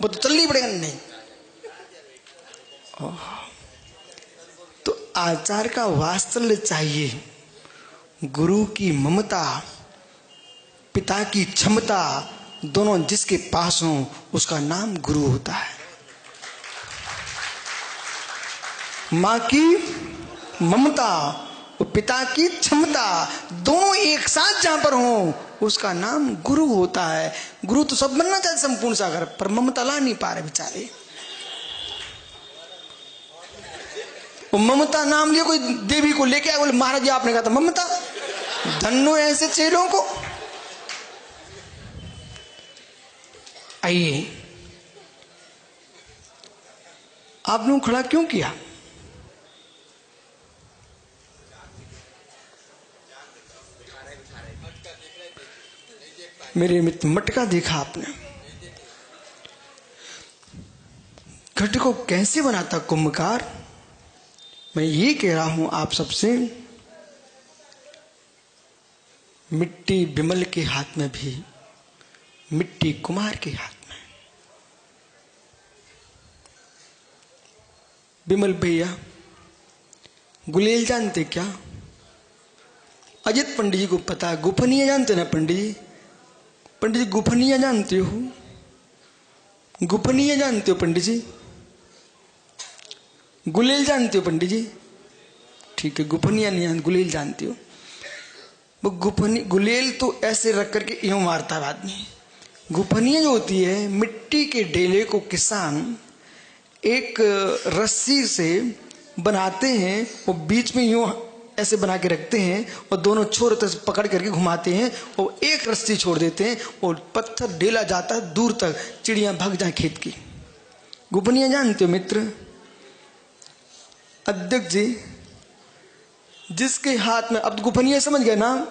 वो तो चलनी पड़ेगा। नहीं, तो आचार का वात्सल्य चाहिए, गुरु की ममता, पिता की क्षमता, दोनों जिसके पास हो उसका नाम गुरु होता है। मां की ममता वो पिता की क्षमता दोनों एक साथ जहां पर हो उसका नाम गुरु होता है। गुरु तो सब बनना चाहते संपूर्ण सागर, पर ममता ला नहीं पा रहे बेचारे। वो ममता नाम लिए कोई देवी को लेके आए, बोले महाराज जी आपने कहा था ममता, धन्नो ऐसे चेलों को। आइए, आपने खड़ा क्यों किया? मेरे मित्र, मटका देखा आपने? घट को कैसे बनाता कुंभकार? मैं ये कह रहा हूं आप सबसे, मिट्टी बिमल के हाथ में भी, मिट्टी कुमार के हाथ में। बिमल भैया गुलेल जानते क्या? अजित पंडित जी को पता है। गोपनीय जानते ना पंडित जी? पंडित जी गोपनीय जानते हो? गोपनीय जानते हो पंडित जी? गुलेल जानते हो पंडित जी? ठीक है, गोपनीय नहीं जानते, गुलेल जानते हो। वो गुलेल तो ऐसे रख करके यूं मारता है आदमी। गोपनीय जो होती है, मिट्टी के डेले को किसान एक रस्सी से बनाते हैं, वो बीच में यूं ऐसे बना के रखते हैं और दोनों छोर तक पकड़ करके घुमाते हैं और एक रस्सी छोड़ देते हैं और पत्थर ढेला जाता है दूर तक, चिड़ियां भाग जाए खेत की। गोपनीय जानते हो मित्र? अध्यक्ष जी जिसके हाथ में, अब गोपनीय समझ गए ना,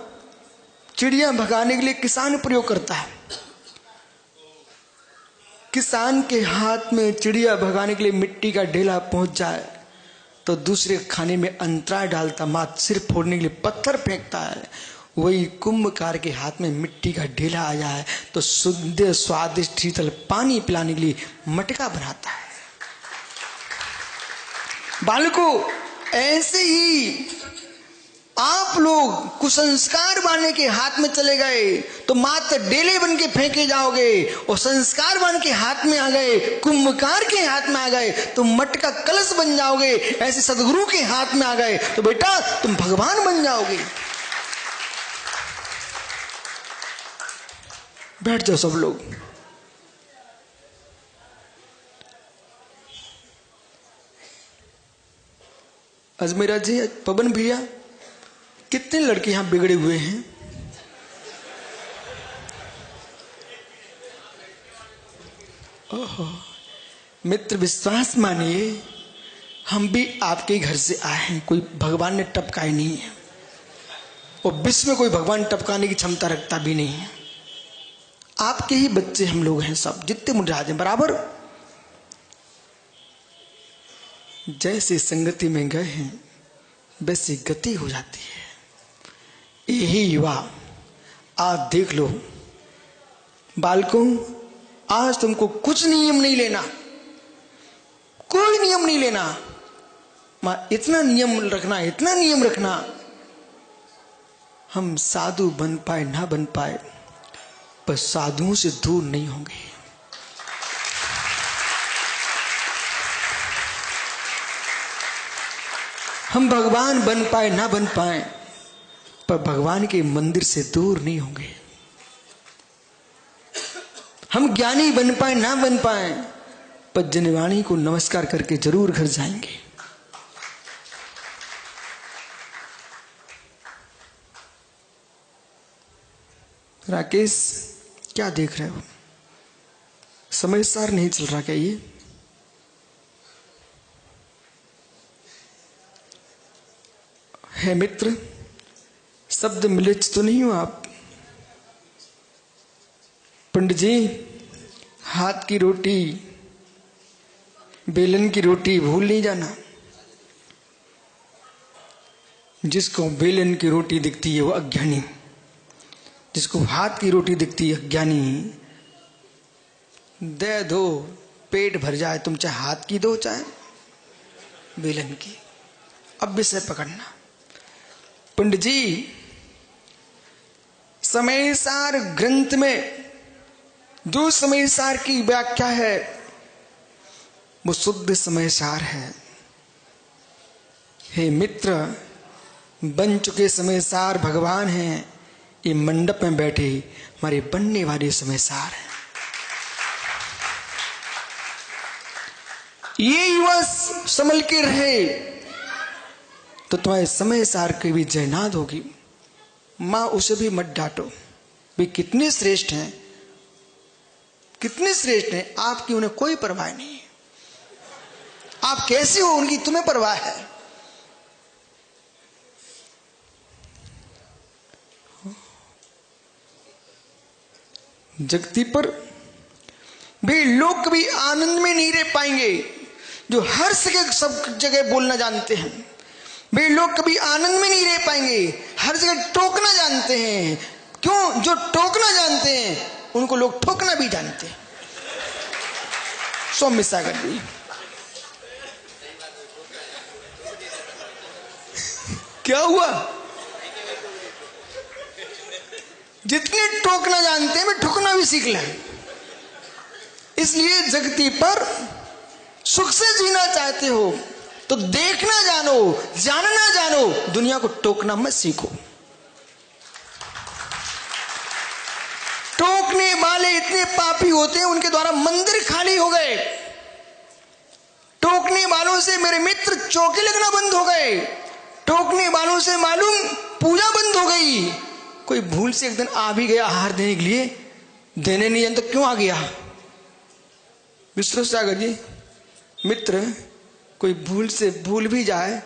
चिड़ियां भगाने के लिए किसान प्रयोग करता है। किसान के हाथ में चिड़िया भगाने के लिए मिट्टी का ढेला पहुंच जाए तो दूसरे खाने में अंतराय डालता, मात सिर फोड़ने के लिए पत्थर फेंकता है। वही कुंभकार के हाथ में मिट्टी का ढेला आया है तो शुद्ध स्वादिष्ट शीतल पानी पिलाने के लिए मटका बनाता है। बालकों, ऐसे ही आप लोग कुसंस्कार वाले के हाथ में चले गए तो मात्र डेले बन के फेंके जाओगे, और संस्कार वाले के हाथ में आ गए, कुंभकार के हाथ में आ गए तो मटका कलश बन जाओगे। ऐसे सदगुरु के हाथ में आ गए तो बेटा तुम भगवान बन जाओगे। बैठ जाओ सब लोग। अजमेरा जी, पवन भैया, कितने लड़के यहां बिगड़े हुए हैं? ओहो मित्र, विश्वास मानिए, हम भी आपके घर से आए हैं। कोई भगवान ने टपकाए नहीं है और विश्व में कोई भगवान टपकाने की क्षमता रखता भी नहीं है। आपके ही बच्चे हम लोग हैं सब, जितने मुराद हैं बराबर। जैसे संगति में गए हैं वैसी गति हो जाती है। यही युवा आज देख लो। बालकों, आज तुमको कुछ नियम नहीं लेना, कोई नियम नहीं लेना। इतना नियम रखना, इतना नियम रखना, हम साधु बन पाए ना बन पाए पर साधुओं से दूर नहीं होंगे। हम भगवान बन पाए ना बन पाए पर भगवान के मंदिर से दूर नहीं होंगे। हम ज्ञानी बन पाए ना बन पाए पर जनवाणी को नमस्कार करके जरूर घर जाएंगे। राकेश, क्या देख रहे हो? समय सार नहीं चल रहा क्या ये? है मित्र, शब्द मिलित तो नहीं हो आप? पंडित जी, हाथ की रोटी, बेलन की रोटी भूल नहीं जाना। जिसको बेलन की रोटी दिखती है वो अज्ञानी, जिसको हाथ की रोटी दिखती है अज्ञानी। दे दो, पेट भर जाए, तुम चाहे हाथ की दो चाहे बेलन की। अब विषय पकड़ना। पंडित जी, समयसार ग्रंथ में जो समयसार की व्याख्या है वो शुद्ध समयसार है। हे मित्र, बन चुके समय सार भगवान हैं, ये मंडप में बैठे हमारे बनने वाले समय सार हैं। ये युवा संभल के रहे तो तुम्हारे समय सार की भी जयनाद होगी। मां उसे भी मत डांटो, वे कितने श्रेष्ठ हैं, कितने श्रेष्ठ हैं, आपकी उन्हें कोई परवाह नहीं है। आप कैसे हो उनकी तुम्हें परवाह है। जगती पर वे लोग कभी आनंद में नहीं रह पाएंगे जो हर जगह सब जगह बोलना जानते हैं। वे लोग कभी आनंद में नहीं रह पाएंगे, हर जगह टोकना जानते हैं। क्यों? जो टोकना जानते हैं उनको लोग ठोकना भी जानते हैं। सौम्य सागर जी, क्या हुआ? जितने टोकना जानते हैं वे ठोकना भी सीख लें। इसलिए जगती पर सुख से जीना चाहते हो तो देखना जानो, जानना जानो, दुनिया को टोकना मत सीखो। टोकने वाले इतने पापी होते हैं उनके द्वारा मंदिर खाली हो गए। टोकने वालों से मेरे मित्र चौके लगना बंद हो गए। टोकने वालों से मालूम पूजा बंद हो गई। कोई भूल से एक दिन आ भी गया आहार देने के लिए, देने नहीं जानता क्यों आ गया। विश्व सागर जी, मित्र कोई भूल से भूल भी जाए,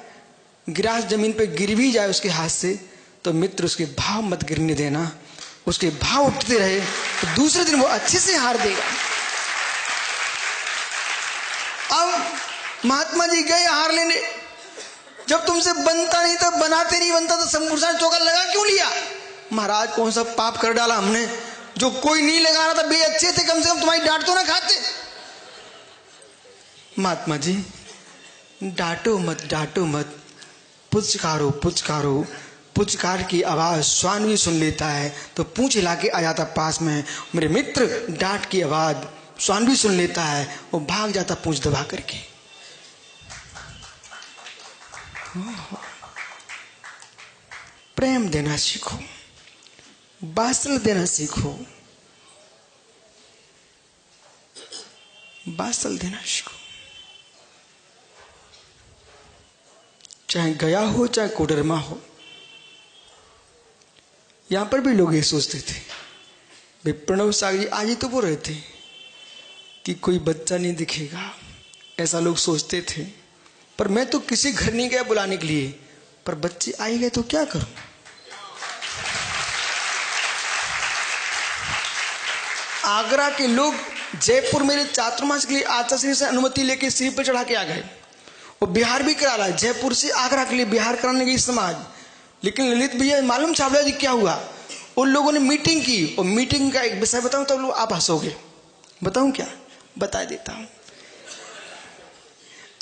गिलास जमीन पे गिर भी जाए उसके हाथ से, तो मित्र उसके भाव मत गिरने देना। उसके भाव उठते रहे तो दूसरे दिन वो अच्छे से हार देगा। अब महात्मा जी गए हार लेने, जब तुमसे बनता नहीं तो बनाते नहीं बनता तो संपूर्ण चौका लगा क्यों लिया? महाराज कौन सा पाप कर डाला हमने, जो कोई नहीं लगा रहा था बे अच्छे थे, कम से कम तुम्हारी डांट तो ना खाते। महात्मा जी डांटो मत, डांटो मत, पुचकारो पुचकारो। पुचकार की आवाज श्वान भी सुन लेता है तो पूंछ हिला के आ जाता पास में। मेरे मित्र डांट की आवाज श्वान भी सुन लेता है, वो भाग जाता पूंछ दबा करके। प्रेम देना सीखो, वात्सल्य देना सीखो, वात्सल्य देना सीखो। चाहे गया हो चाहे कोडरमा हो, यहां पर भी लोग ये सोचते थे। भाई प्रणव सागर जी आज ही तो बोल रहे थे कि कोई बच्चा नहीं दिखेगा, ऐसा लोग सोचते थे। पर मैं तो किसी घर नहीं गया बुलाने के लिए, पर बच्चे आ ही गए तो क्या करूं। आगरा के लोग जयपुर मेरे चातुर्मास के लिए आचार्य से अनुमति लेके सिर पर चढ़ा के आ गए। वो बिहार भी करा रहा है, जयपुर से आगरा के लिए बिहार कराने गई समाज। लेकिन ललित भैया मालूम छावला जी क्या हुआ? उन लोगों ने मीटिंग की, और मीटिंग का एक विषय बताऊं तो लोग आप हंसोगे। बताऊं क्या? बता देता हूं।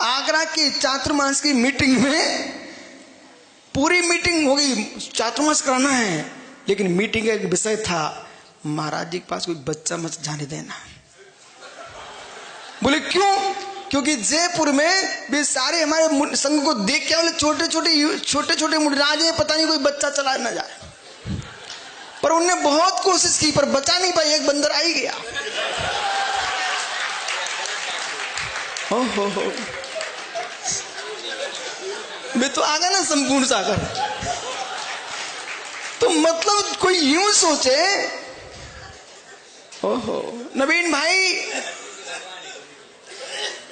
आगरा के चातुर्मास की मीटिंग में पूरी मीटिंग हो गई, चातुर्मास कराना है, लेकिन मीटिंग का एक विषय था महाराज जी के पास कोई बच्चा मत जाने देना। बोले क्यों? क्योंकि जयपुर में वे सारे हमारे संघ को देख के बोले छोटे छोटे मुंडराज हैं, पता नहीं कोई बच्चा चला ना जाए। पर उनने बहुत कोशिश की पर बचा नहीं पाई, एक बंदर आ ही गया। हो वे तो आ गया ना संपूर्ण सागर। तो मतलब कोई यूं सोचे, ओहो नवीन भाई,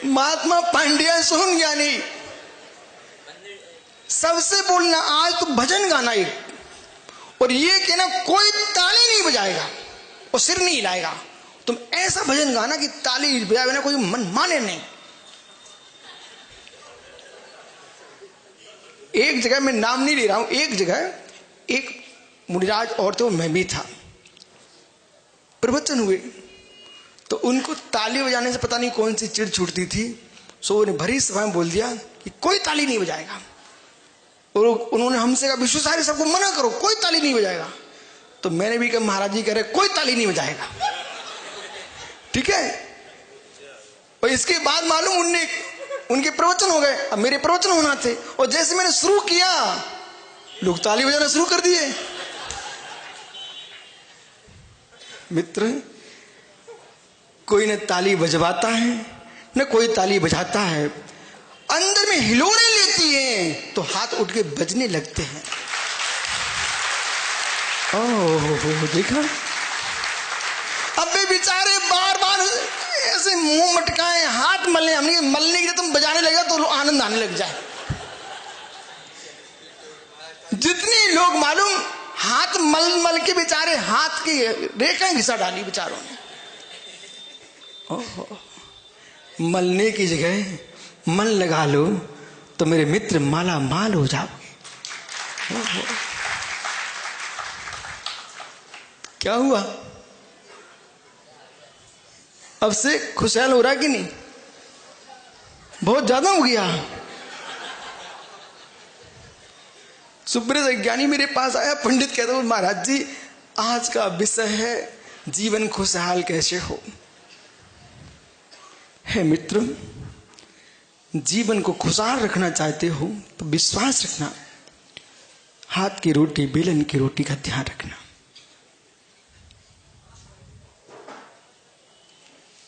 महात्मा पांड्या सोहन ज्ञानी सबसे बोलना आज तो भजन गाना एक, और ये कहना कोई ताली नहीं बजाएगा और सिर नहीं हिलाएगा। तुम ऐसा भजन गाना कि ताली बजाए बिना कोई मन माने नहीं। एक जगह मैं नाम नहीं ले रहा हूं, एक जगह एक मुनिराज और थे, मैं भी था, प्रवचन हुए तो उनको ताली बजाने से पता नहीं कौन सी चिढ़ छूटती थी। सो उन्हें भरी सभा में बोल दिया कि कोई ताली नहीं बजाएगा, और उन्होंने हमसे कहा विश्वसारी सबको मना करो, कोई ताली नहीं बजाएगा। तो मैंने भी कहा महाराज जी कह रहे कोई ताली नहीं बजाएगा, ठीक है। और इसके बाद मालूम उनके प्रवचन हो गए, अब मेरे प्रवचन होना थे। और जैसे मैंने शुरू किया लोग ताली बजाना शुरू कर दिए। मित्र, कोई न ताली बजवाता है न कोई ताली बजाता है, अंदर में हिलोड़े लेती हैं तो हाथ उठ के बजने लगते हैं। ओह देखा, अब वे बेचारे बार बार ऐसे मुंह मटकाएं, हाथ मलने, हमने मलने के तुम बजाने लगे तो आनंद आने लग जाए। जितने लोग मालूम हाथ मल मल के बेचारे हाथ की रेखाएं घिसा डाली बेचारों ने। ओह, मलने की जगह मन लगा लो तो मेरे मित्र माला माल हो जाओगे। क्या हुआ, अब से खुशहाल हो रहा कि नहीं? बहुत ज्यादा हो गया। सुब्रत ज्ञानी मेरे पास आया, पंडित कहते हो महाराज जी आज का विषय है जीवन खुशहाल कैसे हो। है मित्र, जीवन को खुशहाल रखना चाहते हो तो विश्वास रखना, हाथ की रोटी बेलन की रोटी का ध्यान रखना।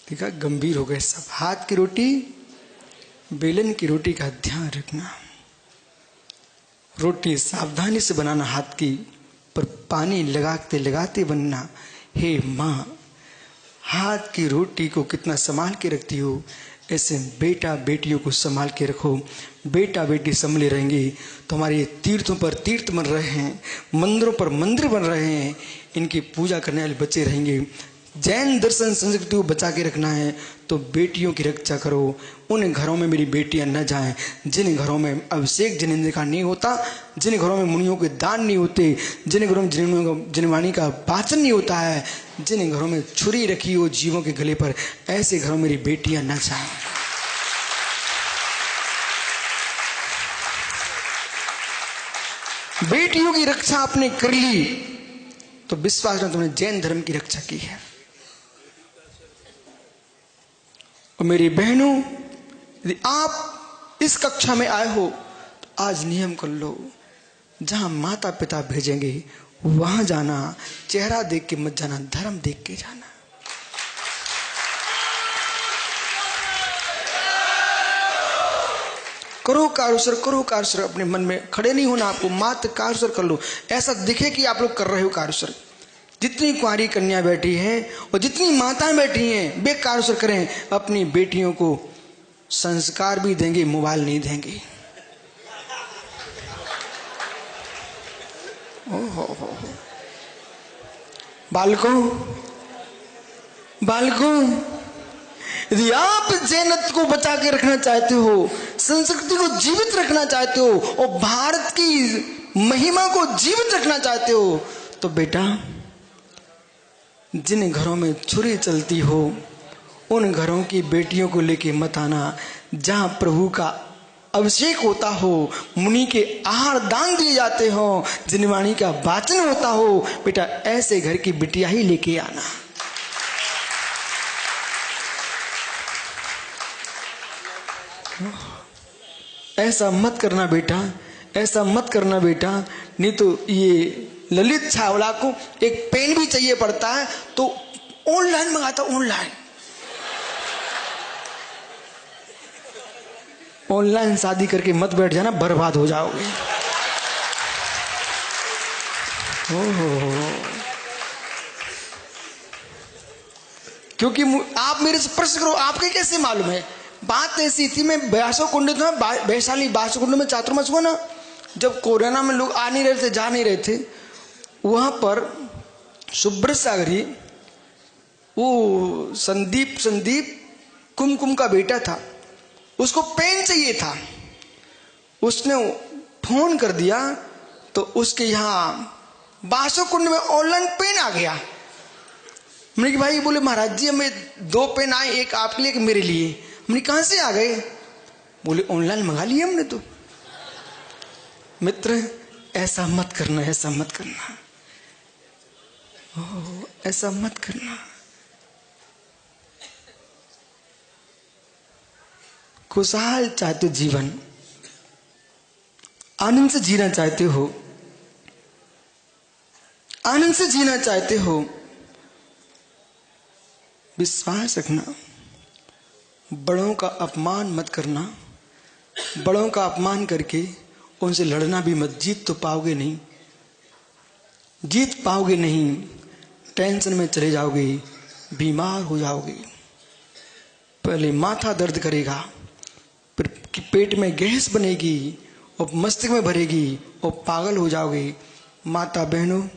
देखा, गंभीर हो गए सब। हाथ की रोटी बेलन की रोटी का ध्यान रखना। रोटी सावधानी से बनाना हाथ की, पर पानी लगाते लगाते बनना। हे माँ, हाथ की रोटी को कितना संभाल के रखती हो, ऐसे बेटा बेटियों को संभाल के रखो। बेटा बेटी संभले रहेंगे तो हमारे तीर्थों पर तीर्थ बन रहे हैं, मंदिरों पर मंदिर बन रहे हैं, इनकी पूजा करने वाले बच्चे रहेंगे। जैन दर्शन संस्कृति को बचा के रखना है तो बेटियों की रक्षा करो। उन घरों में मेरी बेटियां न जाएं जिन घरों में अभिषेक जिनेंद्र का नहीं होता, जिन घरों में मुनियों के दान नहीं होते, जिन घरों में जिनवाणी का वाचन नहीं होता है, जिन घरों में छुरी रखी हो जीवों के गले पर, ऐसे घरों में मेरी बेटियां न जाएं। बेटियों की रक्षा आपने कर ली तो विश्वास में तुमने जैन धर्म की रक्षा की है। और मेरी बहनों, यदि आप इस कक्षा में आए हो तो आज नियम कर लो, जहां माता पिता भेजेंगे वहां जाना। चेहरा देख के मत जाना, धर्म देख के जाना। करो कारुसर, करो कारुसर। अपने मन में खड़े नहीं होना, आपको मात्र कारुसर कर लो, ऐसा दिखे कि आप लोग कर रहे हो कारुसर। जितनी कुंवारी कन्या बैठी है और जितनी माताएं बैठी हैं वे कारुसर करें। अपनी बेटियों को संस्कार भी देंगे, मोबाइल नहीं देंगे। ओहो, बालकों बालकों, यदि आप जैनत्व को बचा के रखना चाहते हो, संस्कृति को जीवित रखना चाहते हो और भारत की महिमा को जीवित रखना चाहते हो तो बेटा, जिन घरों में छुरी चलती हो उन घरों की बेटियों को लेके मत आना। जहां प्रभु का अभिषेक होता हो, मुनि के आहार दान दिए जाते हो, जिनवाणी का वाचन होता हो, बेटा ऐसे घर की बिटिया ही लेके आना। ऐसा मत करना बेटा, ऐसा मत करना बेटा, नहीं तो ये ललित छावला को एक पेन भी चाहिए पड़ता है तो ऑनलाइन मंगाता। ऑनलाइन शादी करके मत बैठ जाना, बर्बाद हो जाओगे। क्योंकि आप मेरे से प्रश्न करो, आपके कैसे मालूम है? बात ऐसी थी, मैं व्यासो कुंड था, वैशाली व्यासो कुंड में चातुर्मास हुआ ना, जब कोरोना में लोग आ नहीं रहे थे, जा नहीं रहे थे, वहां पर सुब्रत सागरी, वो संदीप कुमकुम का बेटा था, उसको पेन चाहिए था। उसने फोन कर दिया तो उसके यहाँ बासो कुंड में ऑनलाइन पेन आ गया। हमने कि भाई, बोले महाराज जी हमें 2 पेन आए, एक आपके लिए एक मेरे लिए। हमने कहां से आ गए? बोले ऑनलाइन मंगा लिए हमने तो। मित्र, ऐसा मत करना, ऐसा मत करना, ऐसा मत करना। खुशहाल चाहते हो, जीवन आनंद से जीना चाहते हो आनंद से जीना चाहते हो, विश्वास रखना, बड़ों का अपमान मत करना। बड़ों का अपमान करके उनसे लड़ना भी मत। जीत तो पाओगे नहीं, जीत पाओगे नहीं। टेंशन में चले जाओगे, बीमार हो जाओगे। पहले माथा दर्द करेगा, फिर पेट में गैस बनेगी और मस्तिष्क में भरेगी और पागल हो जाओगे। माता बहनों,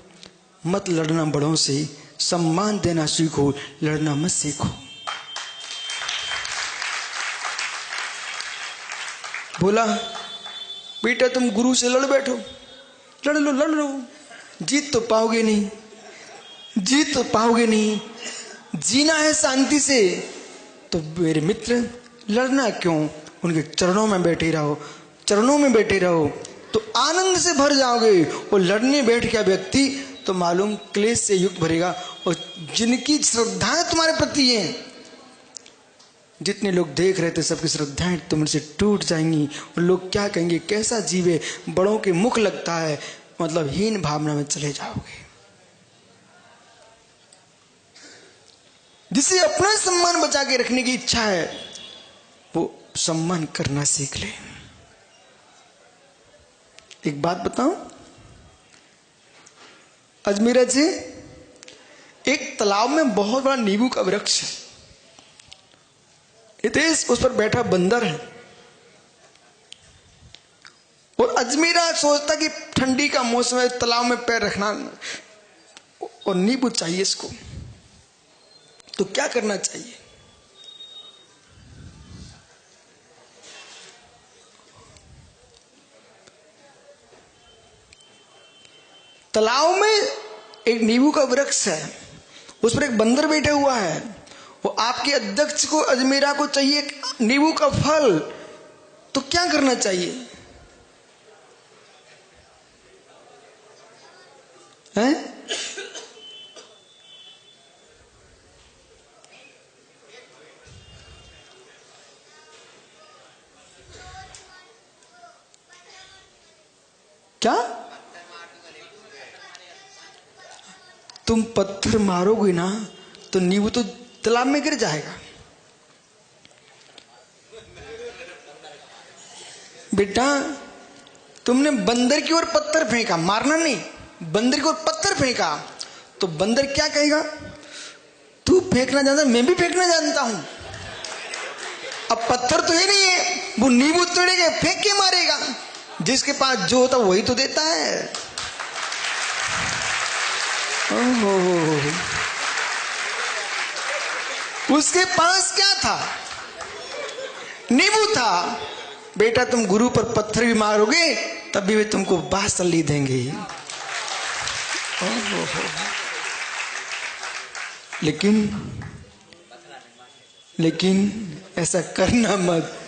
मत लड़ना बड़ों से, सम्मान देना सीखो, लड़ना मत सीखो। बोला बेटा तुम गुरु से लड़ बैठो, लड़ लो लड़ लो, जीत तो पाओगे नहीं, जीत तो पाओगे नहीं। जीना है शांति से, तो मेरे मित्र लड़ना क्यों, उनके चरणों में बैठे रहो, चरणों में बैठे रहो तो आनंद से भर जाओगे। और लड़ने बैठ गया व्यक्ति तो मालूम क्लेश से युक्त भरेगा। और जिनकी श्रद्धाएं तुम्हारे प्रति हैं, जितने लोग देख रहे थे सबकी श्रद्धाएं तुमसे टूट जाएंगी। और लोग क्या कहेंगे, कैसा जीवे, बड़ों के मुख लगता है, मतलब हीन भावना में चले जाओगे। जिसे अपना सम्मान बचा के रखने की इच्छा है वो सम्मान करना सीख ले। एक बात बताऊं, अजमेरा जी एक तालाब में बहुत बड़ा नींबू का वृक्ष है। हितेश उस पर बैठा बंदर है। और अजमेरा सोचता कि ठंडी का मौसम है, तालाब में पैर रखना और नींबू चाहिए इसको, तो क्या करना चाहिए। तालाब में एक नींबू का वृक्ष है, उस पर एक बंदर बैठा हुआ है। वो आपके अध्यक्ष को, अजमेरा को चाहिए नींबू का फल, तो क्या करना चाहिए हैं? क्या तुम पत्थर मारोगे ना तो नींबू तो तालाब में गिर जाएगा। बेटा तुमने बंदर की ओर पत्थर फेंका, मारना नहीं, बंदर की ओर पत्थर फेंका, तो बंदर क्या कहेगा, तू फेंकना जानता, मैं भी फेंकना जानता हूं। अब पत्थर तो ही नहीं है, वो नींबू तोड़ेगा, फेंक के मारेगा। जिसके पास जो होता वही तो देता है। ओहो, उसके पास क्या था, नींबू था। बेटा तुम गुरु पर पत्थर भी मारोगे तभी वे तुमको बासली देंगे। लेकिन ऐसा करना मत।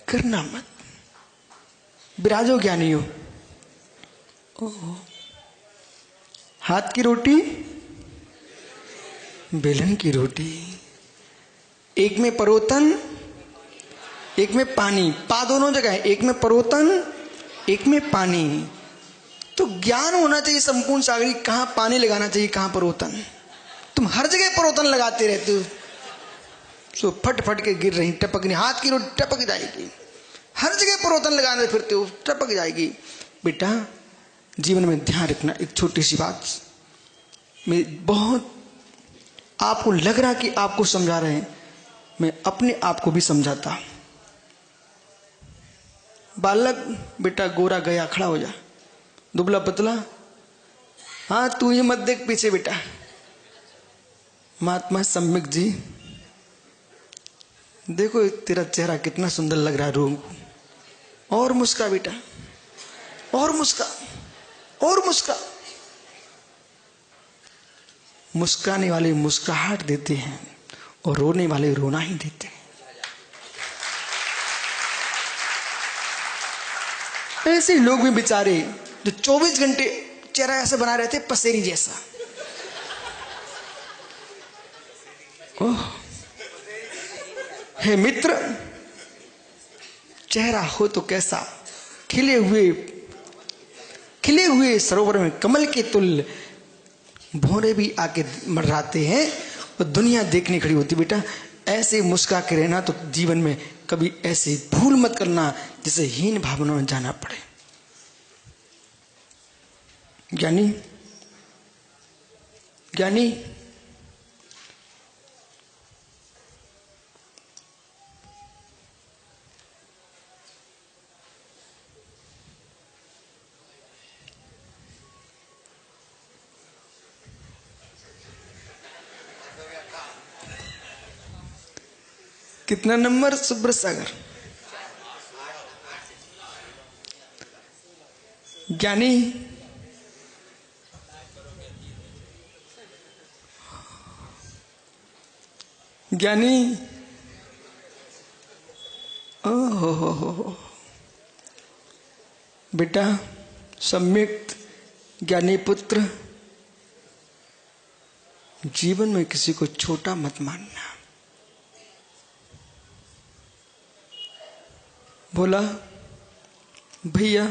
करना मत, विराजो ज्ञानी हो। हाथ की रोटी बेलन की रोटी, एक में परोतन एक में पानी, पा दोनों जगह है, एक में परोतन एक में पानी। तो ज्ञान होना चाहिए संपूर्ण सागरी, कहां पानी लगाना चाहिए कहां परोतन। तुम हर जगह परोतन लगाते रहते हो, सो फट फट के गिर रही, टपक नहीं, हाथ की रोटी टपक जाएगी। हर जगह परोतन लगाने फिरते हो, टपक जाएगी। बेटा जीवन में ध्यान रखना, एक छोटी सी बात मैं बहुत आपको लग रहा कि आपको समझा रहे हैं, मैं अपने आप को भी समझाता। बालक बेटा गोरा गया, खड़ा हो जा, दुबला पतला, हाँ तू ही मत देख पीछे बेटा। महात्मा सम्यक जी देखो तेरा चेहरा कितना सुंदर लग रहा है, रूप और मुस्का बेटा, और मुस्का, और मुस्का। मुस्काने वाले मुस्कुराहट देते हैं और रोने वाले रोना ही देते हैं। ऐसे लोग भी बेचारे जो 24 घंटे चेहरा ऐसे बना रहते पसेरी जैसा। ओह हे मित्र, चेहरा हो तो कैसा, खिले हुए सरोवर में कमल के तुल्य भौरे भी आके मर्राते हैं और दुनिया देखने खड़ी होती। बेटा ऐसे मुस्कुरा के रहना, तो जीवन में कभी ऐसे भूल मत करना जिसे हीन भावना में जाना पड़े। ज्ञानी ज्ञानी कितना नंबर सुब्रत सागर? ज्ञानी ज्ञानी ओहो बेटा सम्यक ज्ञानी पुत्र, जीवन में किसी को छोटा मत मानना। बोला भैया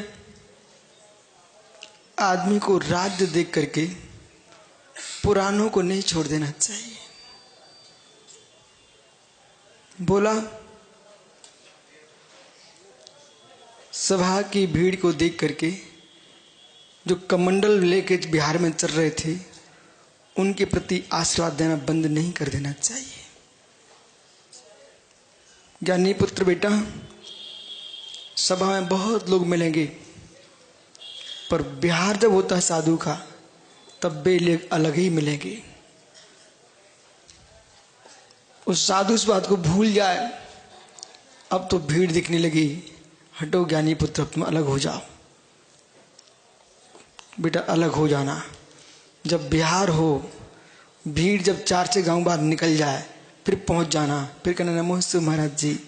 आदमी को राज्य देख करके पुरानों को नहीं छोड़ देना चाहिए। बोला सभा की भीड़ को देख करके जो कमंडल लेके बिहार में चल रहे थे उनके प्रति आशीर्वाद देना बंद नहीं कर देना चाहिए। ज्ञानी पुत्र बेटा, सभा में बहुत लोग मिलेंगे, पर बिहार जब होता है साधु का, तब वे लोग अलग ही मिलेंगे। उस साधु इस बात को भूल जाए, अब तो भीड़ दिखने लगी, हटो ज्ञानी पुत्र तुम अलग हो जाओ। बेटा अलग हो जाना, जब बिहार हो, भीड़ जब 4 गांव बाद निकल जाए, फिर पहुंच जाना, फिर कहना नमोस्तु महाराज जी,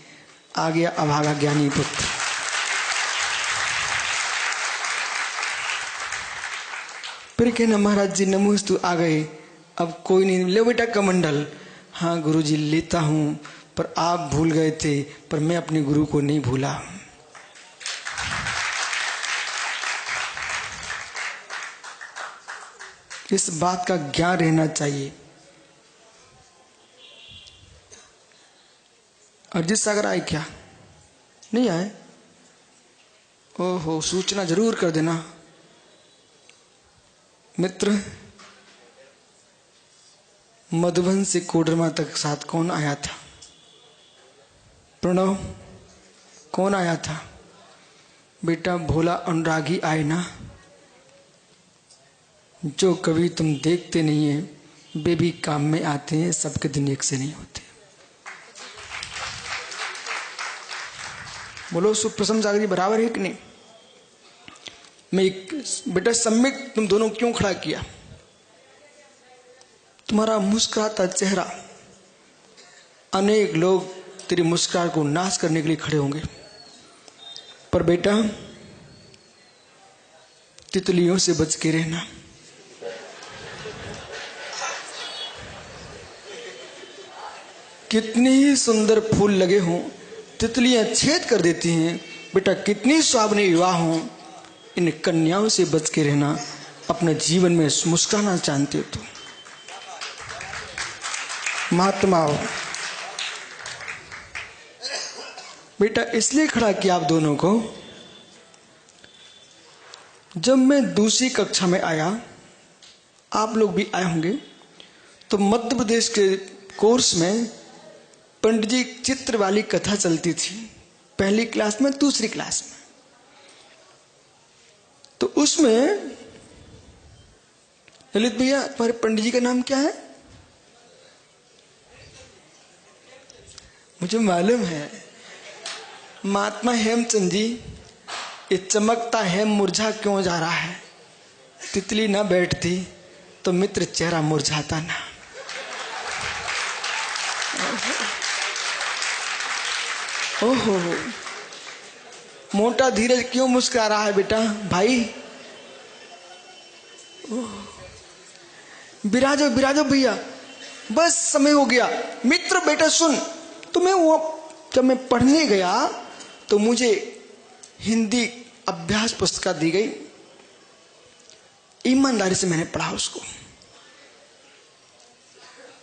आ गया अभागा ज्ञानी पुत्र। फिर कहना महाराज जी नमोस्तु आ गए, अब कोई नहीं, ले बेटा कमंडल। हाँ गुरुजी लेता हूं, पर आप भूल गए थे, पर मैं अपने गुरु को नहीं भूला। इस बात का ज्ञान रहना चाहिए। अरिजीत सागर आए क्या? नहीं आए? ओहो, सूचना जरूर कर देना। मित्र, मधुबन से कोडरमा तक साथ कौन आया था? प्रणव, कौन आया था? बेटा भोला अनुरागी आए ना। जो कभी तुम देखते नहीं है, वे भी काम में आते हैं, सबके दिन एक से नहीं होते। बोलो सुप्रसन्न सागर जी बराबर है कि नहीं? मैं बेटा सम्यक तुम दोनों क्यों खड़ा किया? तुम्हारा मुस्कुराता चेहरा, अनेक लोग तेरी मुस्कुराहट को नाश करने के लिए खड़े होंगे, पर बेटा तितलियों से बच के रहना। कितने ही सुंदर फूल लगे हों, तितलियां छेद कर देती हैं। बेटा कितनी सुहावनी विवाह हों, इन कन्याओं से बच के रहना। अपने जीवन में मुस्कुराना जानते हो तो महात्माओं। बेटा इसलिए खड़ा किया आप दोनों को, जब मैं दूसरी कक्षा में आया, आप लोग भी आए होंगे, तो मध्य प्रदेश के कोर्स में पंडित जी चित्र वाली कथा चलती थी, पहली क्लास में दूसरी क्लास में। तो उसमें ललित भैया तुम्हारे पंडित जी का नाम क्या है? मुझे मालूम है, महात्मा हेमचंद जी। ये चमकता है मुरझा क्यों जा रहा है? तितली ना बैठती तो मित्र चेहरा मुरझाता ना। ओहो, मोटा धीरज क्यों मुस्कुरा रहा है बेटा? भाई बिराजो बिराजो भैया, बस समय हो गया। मित्र बेटा सुन, तुम्हें वो जब मैं पढ़ने गया तो मुझे हिंदी अभ्यास पुस्तिका दी गई, ईमानदारी से मैंने पढ़ा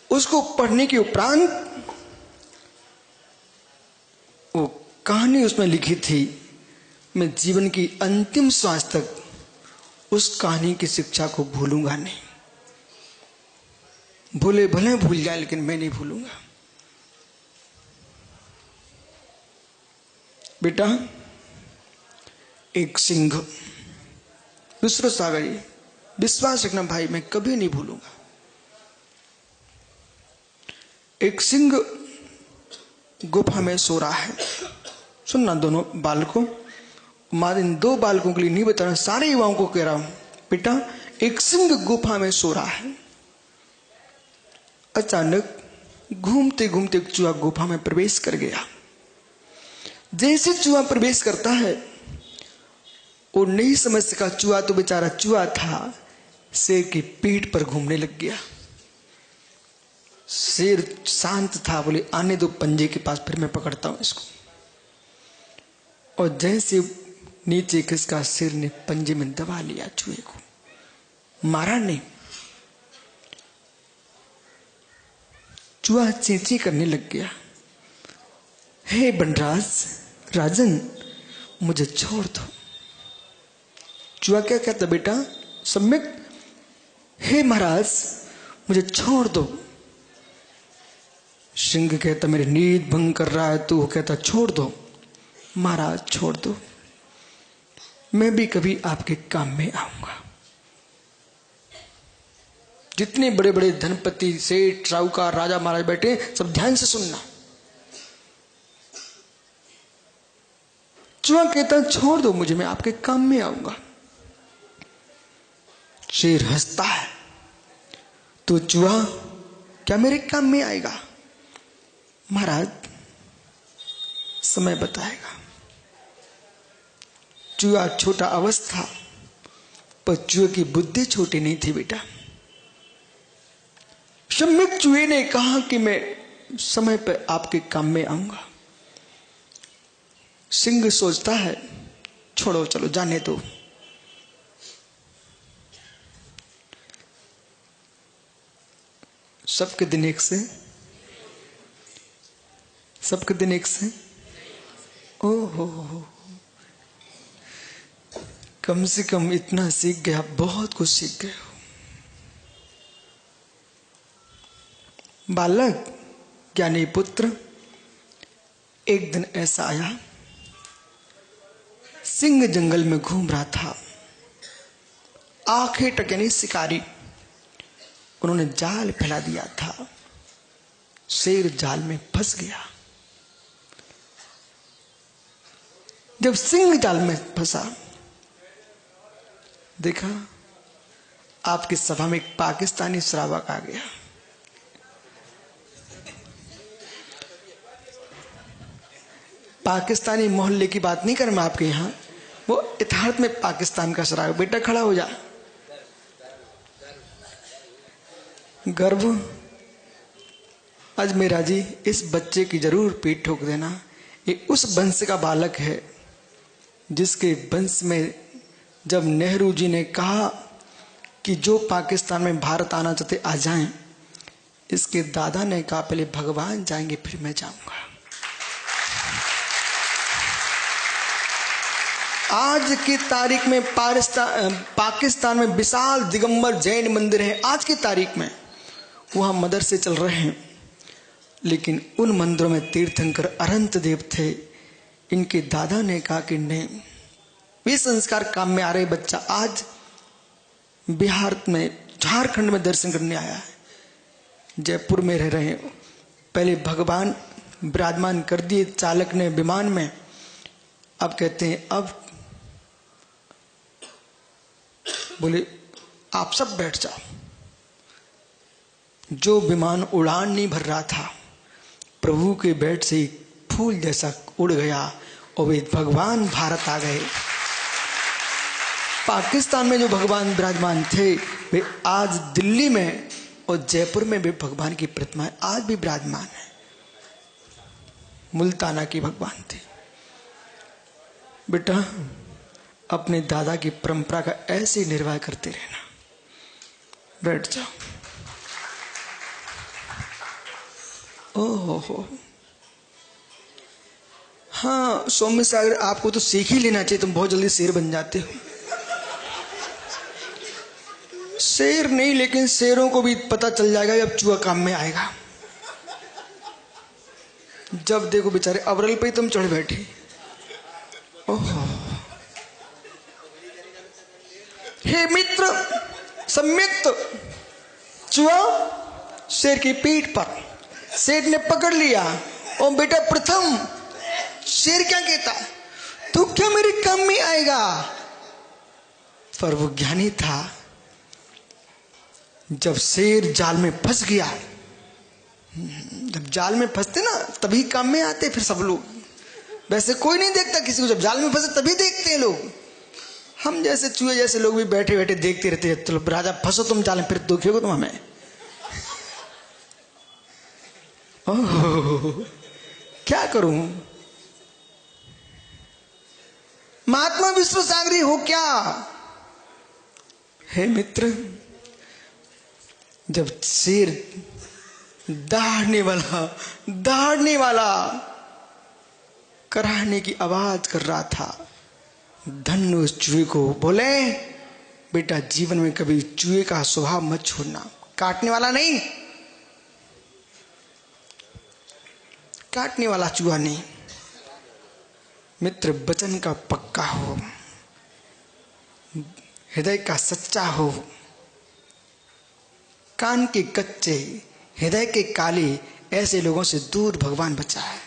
उसको पढ़ने के उपरांत वो कहानी उसमें लिखी थी, मैं जीवन की अंतिम श्वास तक उस कहानी की शिक्षा को भूलूंगा नहीं। भूले भले भूल जाए लेकिन मैं नहीं भूलूंगा। बेटा, एक सिंह, दूसरा सागरी, विश्वास रखना भाई, मैं कभी नहीं भूलूंगा। एक सिंह गुफा में सो रहा है। सुनना दोनों बालकों, मां इन दो बालकों के लिए नहीं बता रहा, सारे युवाओं को कह रहा हूं। बेटा, एक सिंह गुफा में सो रहा है। अचानक घूमते घूमते एक चूहा गुफा में प्रवेश कर गया। जैसे चूहा प्रवेश करता है, वो नहीं समझ सका, चूहा तो बेचारा चूहा था, शेर की पीठ पर घूमने लग गया। शेर शांत था, बोले आने दो पंजे के पास, फिर मैं पकड़ता हूं इसको। और जैसे नीचे खिसका, शेर ने पंजे में दबा लिया चूहे को, मारा नहीं। चूहा चींची करने लग गया, हे बनराज, राजन, मुझे छोड़ दो। चूहा क्या कहता, बेटा सम्यक, हे महाराज मुझे छोड़ दो। सिंह कहता, मेरी नींद भंग कर रहा है तू। कहता, छोड़ दो महाराज, छोड़ दो, मैं भी कभी आपके काम में आऊंगा। जितने बड़े बड़े धनपति, सेठ, साहूकार, राजा महाराज बैठे, सब ध्यान से सुनना। चूहा कहता, छोड़ दो मुझे, मैं आपके काम में आऊंगा। शेर हंसता है, तो चूहा क्या मेरे काम में आएगा? महाराज समय बताएगा। चूहा छोटा अवस्था, पर चूहे की बुद्धि छोटी नहीं थी बेटा। सम्यक चूहे ने कहा कि मैं समय पर आपके काम में आऊंगा। सिंह सोचता है, छोड़ो, चलो जाने दो। सबके दिन एक से, सबके दिन एक से। ओहो, कम से कम इतना सीख गया, बहुत कुछ सीख गए हो। बालक, ज्ञानी पुत्र, एक दिन ऐसा आया, सिंह जंगल में घूम रहा था। आंखें टकनी शिकारी, उन्होंने जाल फैला दिया था। शेर जाल में फंस गया। जब सिंह जाल में फंसा, देखा आपकी सभा में एक पाकिस्तानी श्रावक आ गया। पाकिस्तानी मोहल्ले की बात नहीं कर मैं आपके यहां, वो यथार्थ में पाकिस्तान का श्रावक। बेटा खड़ा हो जा। गर्भ, आज मेरा जी इस बच्चे की जरूर पीठ ठोक देना। ये उस वंश का बालक है जिसके वंश में जब नेहरू जी ने कहा कि जो पाकिस्तान में भारत आना चाहते आ जाएं, इसके दादा ने कहा पहले भगवान जाएंगे फिर मैं जाऊंगा। आज की तारीख में पाकिस्तान में विशाल दिगंबर जैन मंदिर है। आज की तारीख में वहां मदरसे चल रहे हैं, लेकिन उन मंदिरों में तीर्थंकर अनंत देव थे। इनके दादा ने कहा कि नहीं, वे संस्कार काम में आ रहे। बच्चा आज बिहार में, झारखंड में दर्शन करने आया है, जयपुर में रह रहे हैं। पहले भगवान विराजमान कर दिए चालक ने विमान में, अब कहते हैं अब बोले आप सब बैठ जाओ। जो विमान उड़ान नहीं भर रहा था, प्रभु के बैठ से ही फूल जैसा उड़ गया और वे भगवान भारत आ गए। पाकिस्तान में जो भगवान विराजमान थे, वे आज दिल्ली में और जयपुर में भी भगवान की प्रतिमाएं आज भी विराजमान है। मुल्ताना की भगवान थी। बेटा अपने दादा की परंपरा का ऐसे निर्वाह करते रहना। बैठ जाओ। ओहो, हाँ सौम्य सागर, आपको तो सीख ही लेना चाहिए, तुम बहुत जल्दी शेर बन जाते हो। शेर नहीं, लेकिन शेरों को भी पता चल जाएगा जब चूहा काम में आएगा। जब देखो बेचारे अबरल पे ही तुम चढ़ बैठे। ओहो, हे मित्र, सम्यक्त चूहा शेर की पीठ पर, शेर ने पकड़ लिया। और बेटा प्रथम, शेर क्या कहता, तू क्या मेरे काम में आएगा? पर वो ज्ञानी था। जब शेर जाल में फंस गया, जब जाल में फंसते ना तभी काम में आते फिर सब लोग। वैसे कोई नहीं देखता किसी को, जब जाल में फंसे तभी देखते हैं लोग। हम जैसे चूहे जैसे लोग भी बैठे बैठे देखते रहते हैं। चलो राजा फंसो तुम जाल में, फिर दुखियोगे तुम हमें। ओह, क्या करूं? महात्मा विश्व सागरी हो क्या? हे मित्र, जब शेर दहाड़ने वाला कराहने की आवाज कर रहा था, धन्य उस चूहे को बोले, बेटा जीवन में कभी चूहे का स्वभाव मत छोड़ना। काटने वाला नहीं, काटने वाला चूहा नहीं। मित्र वचन का पक्का हो, हृदय का सच्चा हो, कान के कच्चे हृदय के काले, ऐसे लोगों से दूर भगवान बचा है।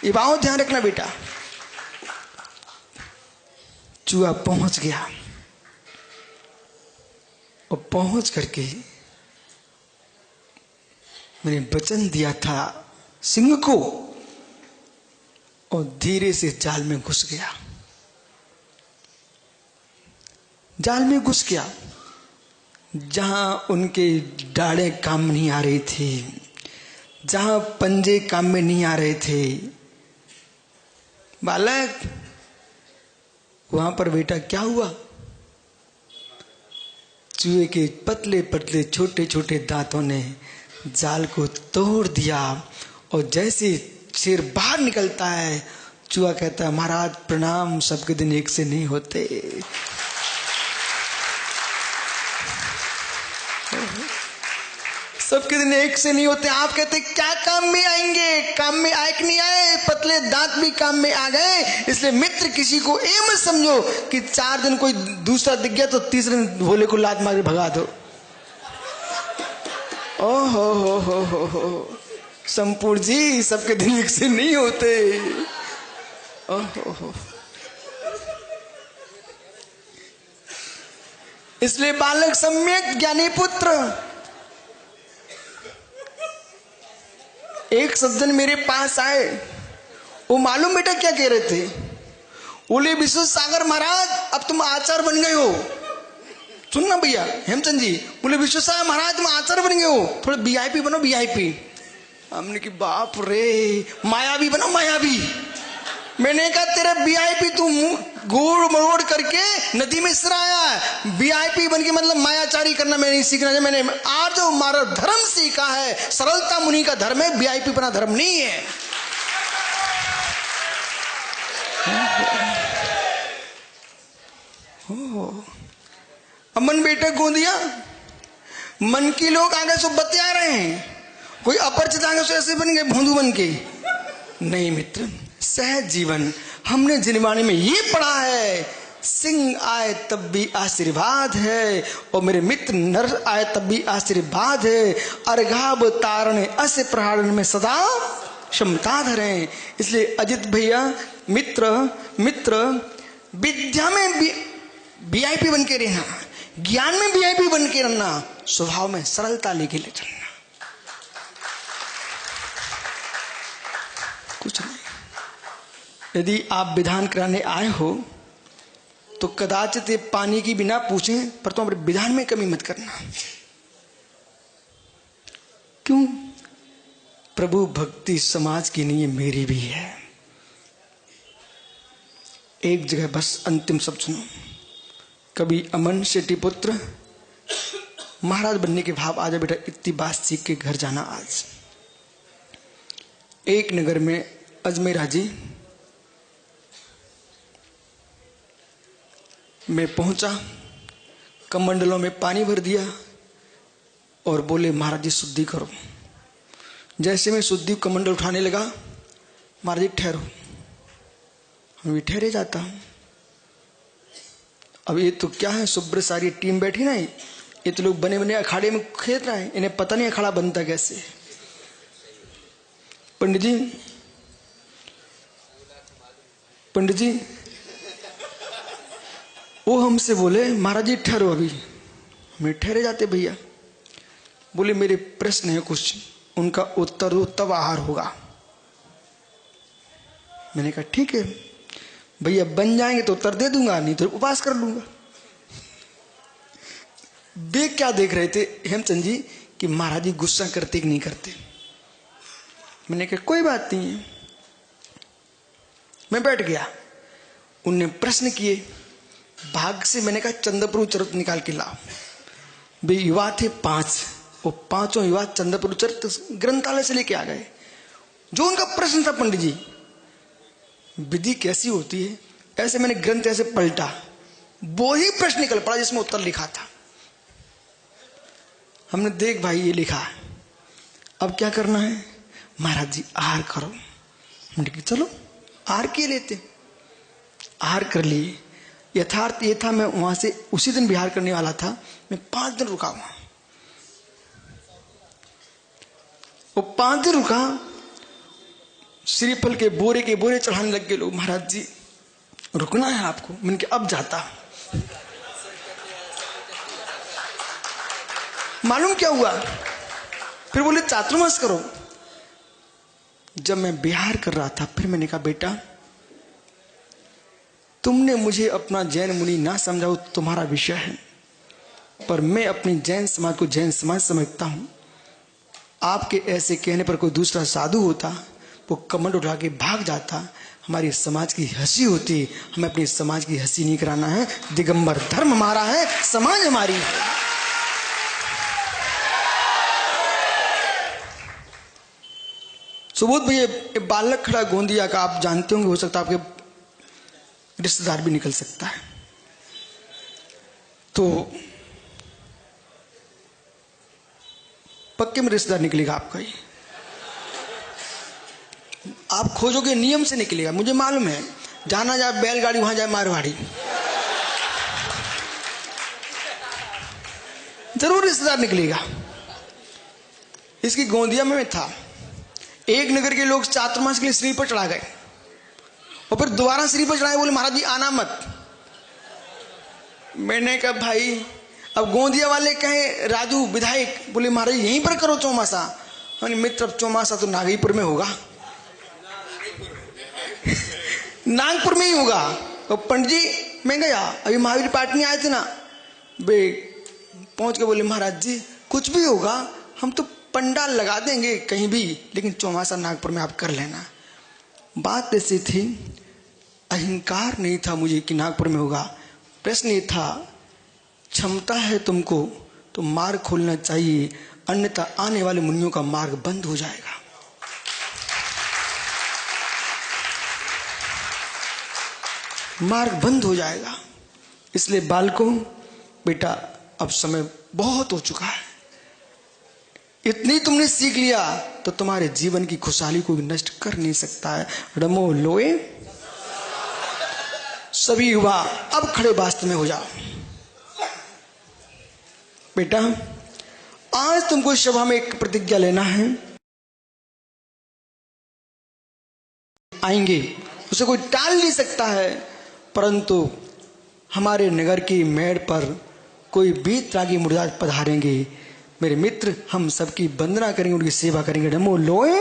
ये बात ध्यान रखना बेटा। चूहा पहुंच गया और पहुंच करके मैंने वचन दिया था सिंह को, और धीरे से जाल में घुस गया। जाल में घुस गया जहां उनके डाढ़े काम नहीं आ रही थी, जहां पंजे काम में नहीं आ रहे थे। बालक, वहां पर बेटा क्या हुआ? चूहे के पतले पतले छोटे छोटे दांतों ने जाल को तोड़ दिया। और जैसे शेर बाहर निकलता है, चूहा कहता है, महाराज प्रणाम, सबके दिन एक से नहीं होते। सबके दिन एक से नहीं होते। आप कहते क्या काम में आएंगे? काम में आए कि नहीं आए, पतले दांत भी काम में आ गए। इसलिए मित्र, किसी को ये मत समझो कि 4 दिन कोई दूसरा दिख गया तो तीसरे दिन भोले को लात मार के भगा दो। ओहो हो, संपूर्ण जी, सबके दिन एक से नहीं होते। ओहो हो। इसलिए बालक सम्यक ज्ञानी पुत्र, एक सज्जन मेरे पास आए। वो मालूम बेटा क्या कह रहे थे? बोले, विश्व सागर महाराज, अब तुम आचार्य बन गए हो। सुनना भैया हेमचंद जी, बोले विश्व सागर महाराज तुम आचार्य बन गए हो, थोड़े वीआईपी बनो वीआईपी। हमने की बाप रे, मायावी बनो मायावी। मैंने कहा तेरा वीआईपी तू गोड़ मरोड़ करके नदी में सिराया, वीआईपी बन के मतलब मायाचारी करना मैं नहीं सीखना। मैंने आज जो हमारा धर्म सीखा है, सरलता मुनि का धर्म है, वीआईपी बना धर्म नहीं है। अमन बेटे को दिया, मन की लोग आगे से बतिया रहे हैं, कोई अपरिचित आगे से ऐसे बन गए भोंदू बन के। नहीं मित्र, सहज जीवन। हमने जिनवाणी में ये पढ़ा है, सिंह आए तब भी आशीर्वाद है, और मेरे मित्र नर आए तब भी आशीर्वाद है। अर्घाब तारण अस प्रहारण में सदा क्षमता धरे। इसलिए अजित भैया, मित्र विद्या में वीआईपी बन के रहना, ज्ञान में वीआईपी बन के रहना, स्वभाव में सरलता लेके ले चलना। कुछ नहीं। यदि आप विधान कराने आए हो तो कदाचित ये पानी की बिना पूछें, पर तुम अपने विधान में कमी मत करना। क्यों? प्रभु भक्ति समाज की नहीं है, मेरी भी है। एक जगह बस अंतिम शब्द सुनो। कभी अमन शेट्टी पुत्र, महाराज बनने के भाव, आजा बेटा इतनी बात सीख के घर जाना। आज एक नगर में अजमेरा जी मैं पहुंचा, कमंडलों में पानी भर दिया और बोले महाराज जी शुद्धि करो। जैसे मैं शुद्धि कमंडल उठाने लगा, महाराज जी ठहरो। हम भी ठहरे जाता हूं। अब ये तो क्या है, शुभ्र सारी टीम बैठी ना, ये तो लोग बने बने अखाड़े में खेल रहे हैं, इन्हें पता नहीं अखाड़ा बनता कैसे। पंडित जी वो हमसे बोले महाराज जी ठहरो। अभी मैं ठहरे जाते भैया। बोले मेरे प्रश्न है कुछ, उनका उत्तर दो तब आहार होगा। मैंने कहा ठीक है भैया, बन जाएंगे तो उत्तर दे दूंगा, नहीं तो उपवास कर लूंगा। वे क्या देख रहे थे हेमचंद जी कि महाराज जी गुस्सा करते कि नहीं करते। मैंने कहा कोई बात नहीं है। मैं बैठ गया, उनने प्रश्न किए। भाग से मैंने कहा चंद्रपुर चरित्र निकाल के लाओ। वे युवा थे 5, वो 5 युवा चंद्रपुर चरित्र ग्रंथालय से लेके आ गए। जो उनका प्रश्न था पंडित जी विधि कैसी होती है, ऐसे मैंने ग्रंथ ऐसे पलटा, वो ही प्रश्न निकल पड़ा जिसमें उत्तर लिखा था। हमने देख भाई ये लिखा है, अब क्या करना है। महाराज जी आहार करो। हमने कहा चलो आहार किए लेते। आहार कर लिए। यथार्थ ये था, मैं वहां से उसी दिन बिहार करने वाला था। मैं 5 दिन रुका वहां। वो 5 दिन रुका, श्रीफल के बोरे चढ़ाने लग गए लोग। महाराज जी रुकना है आपको। मैंने कहा अब जाता। मालूम क्या हुआ, फिर बोले चातुर्मास करो। जब मैं बिहार कर रहा था, फिर मैंने कहा बेटा तुमने मुझे अपना जैन मुनि ना समझा, वो तुम्हारा विषय है, पर मैं अपनी जैन समाज को जैन समाज समझता हूं। आपके ऐसे कहने पर कोई दूसरा साधु होता, वो कमंड उठा के भाग जाता, हमारी समाज की हंसी होती। हमें अपनी समाज की हंसी नहीं कराना है। दिगंबर धर्म हमारा है, समाज हमारी है। सुबोध भैया बालक खड़ा गोंदिया का, आप जानते होंगे, हो सकता है आपके रिश्तेदार भी निकल सकता है। तो पक्के में रिश्तेदार निकलेगा आपका ही। आप खोजोगे नियम से निकलेगा, मुझे मालूम है। जाना जाए बैलगाड़ी, वहां जाए मारवाड़ी, जरूर रिश्तेदार निकलेगा। इसकी गोंदिया में था। एक नगर के लोग चातुर्मास के लिए श्री पर चढ़ा गए और फिर दोबारा श्री पर चढ़ाए। बोले महाराज जी आना मत। मैंने कहा भाई, अब गोंदिया वाले कहे राजू विधायक, बोले महाराज यहीं पर करो चौमासा। मित्र अब चौमासा तो नागईपुर में होगा, नागपुर में ही होगा। तो पंडित जी मैं गया, अभी महावीर पाटनी आए थे ना, वे पहुंच के बोले महाराज जी कुछ भी होगा हम तो पंडाल लगा देंगे कहीं भी, लेकिन चौमासा नागपुर में आप कर लेना। बात ऐसी थी, अहंकार नहीं था मुझे कि नागपुर में होगा। प्रश्न ये था, क्षमता है तुमको तो मार्ग खोलना चाहिए, अन्यथा आने वाले मुनियों का मार्ग बंद हो जाएगा। मार्ग बंद हो जाएगा। इसलिए बालकों, बेटा अब समय बहुत हो चुका है। इतनी तुमने सीख लिया तो तुम्हारे जीवन की खुशहाली को नष्ट कर नहीं सकता है। रमो लोए सभी युवा अब खड़े वास्तव में हो जाओ। बेटा आज तुमको सभा में एक प्रतिज्ञा लेना है। आएंगे, उसे कोई टाल नहीं सकता है, परंतु हमारे नगर की मेड़ पर कोई बीत रागी मुर्दाज पधारेंगे। मेरे मित्र हम सबकी वंदना करेंगे, उनकी सेवा करेंगे। नमो लोए।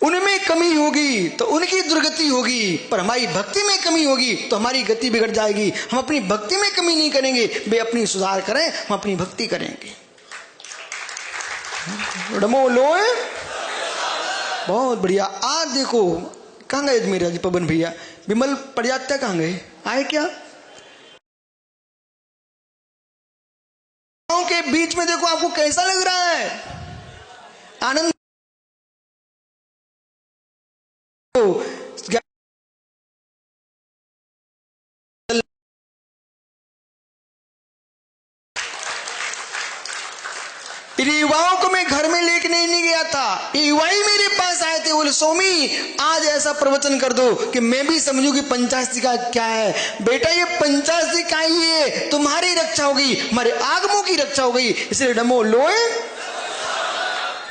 उनमें कमी होगी तो उनकी दुर्गति होगी, पर हमारी भक्ति में कमी होगी तो हमारी गति बिगड़ जाएगी। हम अपनी भक्ति में कमी नहीं करेंगे, वे अपनी सुधार करें, हम अपनी भक्ति करेंगे। नमो लोए। बहुत बढ़िया। आज देखो कहाँ गए मेरा जी पवन भैया? विमल प्रजात्या कहाँ गए? आए क्या? गांव के बीच में देखो, आपको कैसा लग रहा है? आनंद युवाओं को मैं घर में लेके नहीं गया था, युवा ही मेरे पास आए थे। बोले स्वामी आज ऐसा प्रवचन कर दो कि मैं भी समझूं कि पंचाशती का क्या है। बेटा ये पंचाशती का ही है, तुम्हारी रक्षा होगी, हमारे आगमों की रक्षा होगी। इसलिए नमो लोए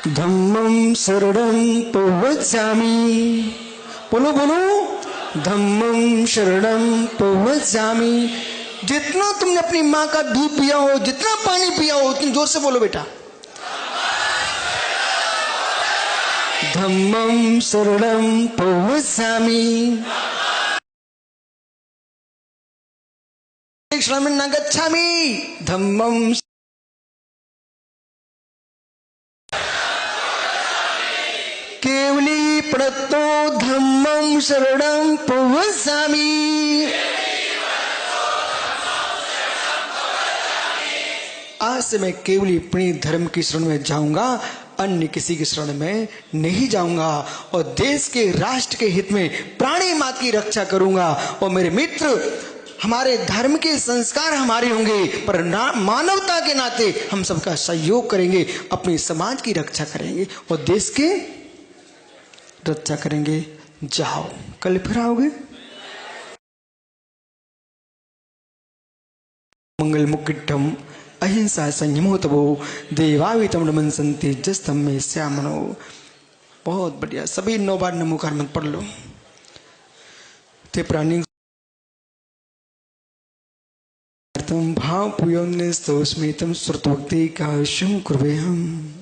धम्मं शरणं प्रवचामि। बोलो बोलो, धम्मं शरणं प्रवचामि। जितना तुमने अपनी माँ का दूध पिया हो, जितना पानी पिया हो, उतनी जोर से बोलो बेटा। धम्मं शरणं प्रवचामि, शरणं न गच्छामि। धम्मं केवली प्रतो धम्मं शरणं प्रवचामि। आज से मैं केवली अपनी धर्म की शरण में जाऊंगा, अन्य किसी की शरण में नहीं जाऊंगा, और देश के राष्ट्र के हित में प्राणी मात की रक्षा करूंगा। और मेरे मित्र, हमारे धर्म के संस्कार हमारे होंगे, पर मानवता के नाते हम सबका सहयोग करेंगे, अपने समाज की रक्षा करेंगे और देश के रक्षा करेंगे। जाओ, कल फिर आओगे। मंगल मुक्किटम अहिंसा संयमो तबो देवावितम नमनसन्ति जस्तम में श्यामनो। बहुत बढ़िया, सभी 9 बार नमोकार मत पढ़ लो। ते प्राणी भाव पुण्य स्तोस्मितम श्रुतवक्ति का शुम कुर्वे हम।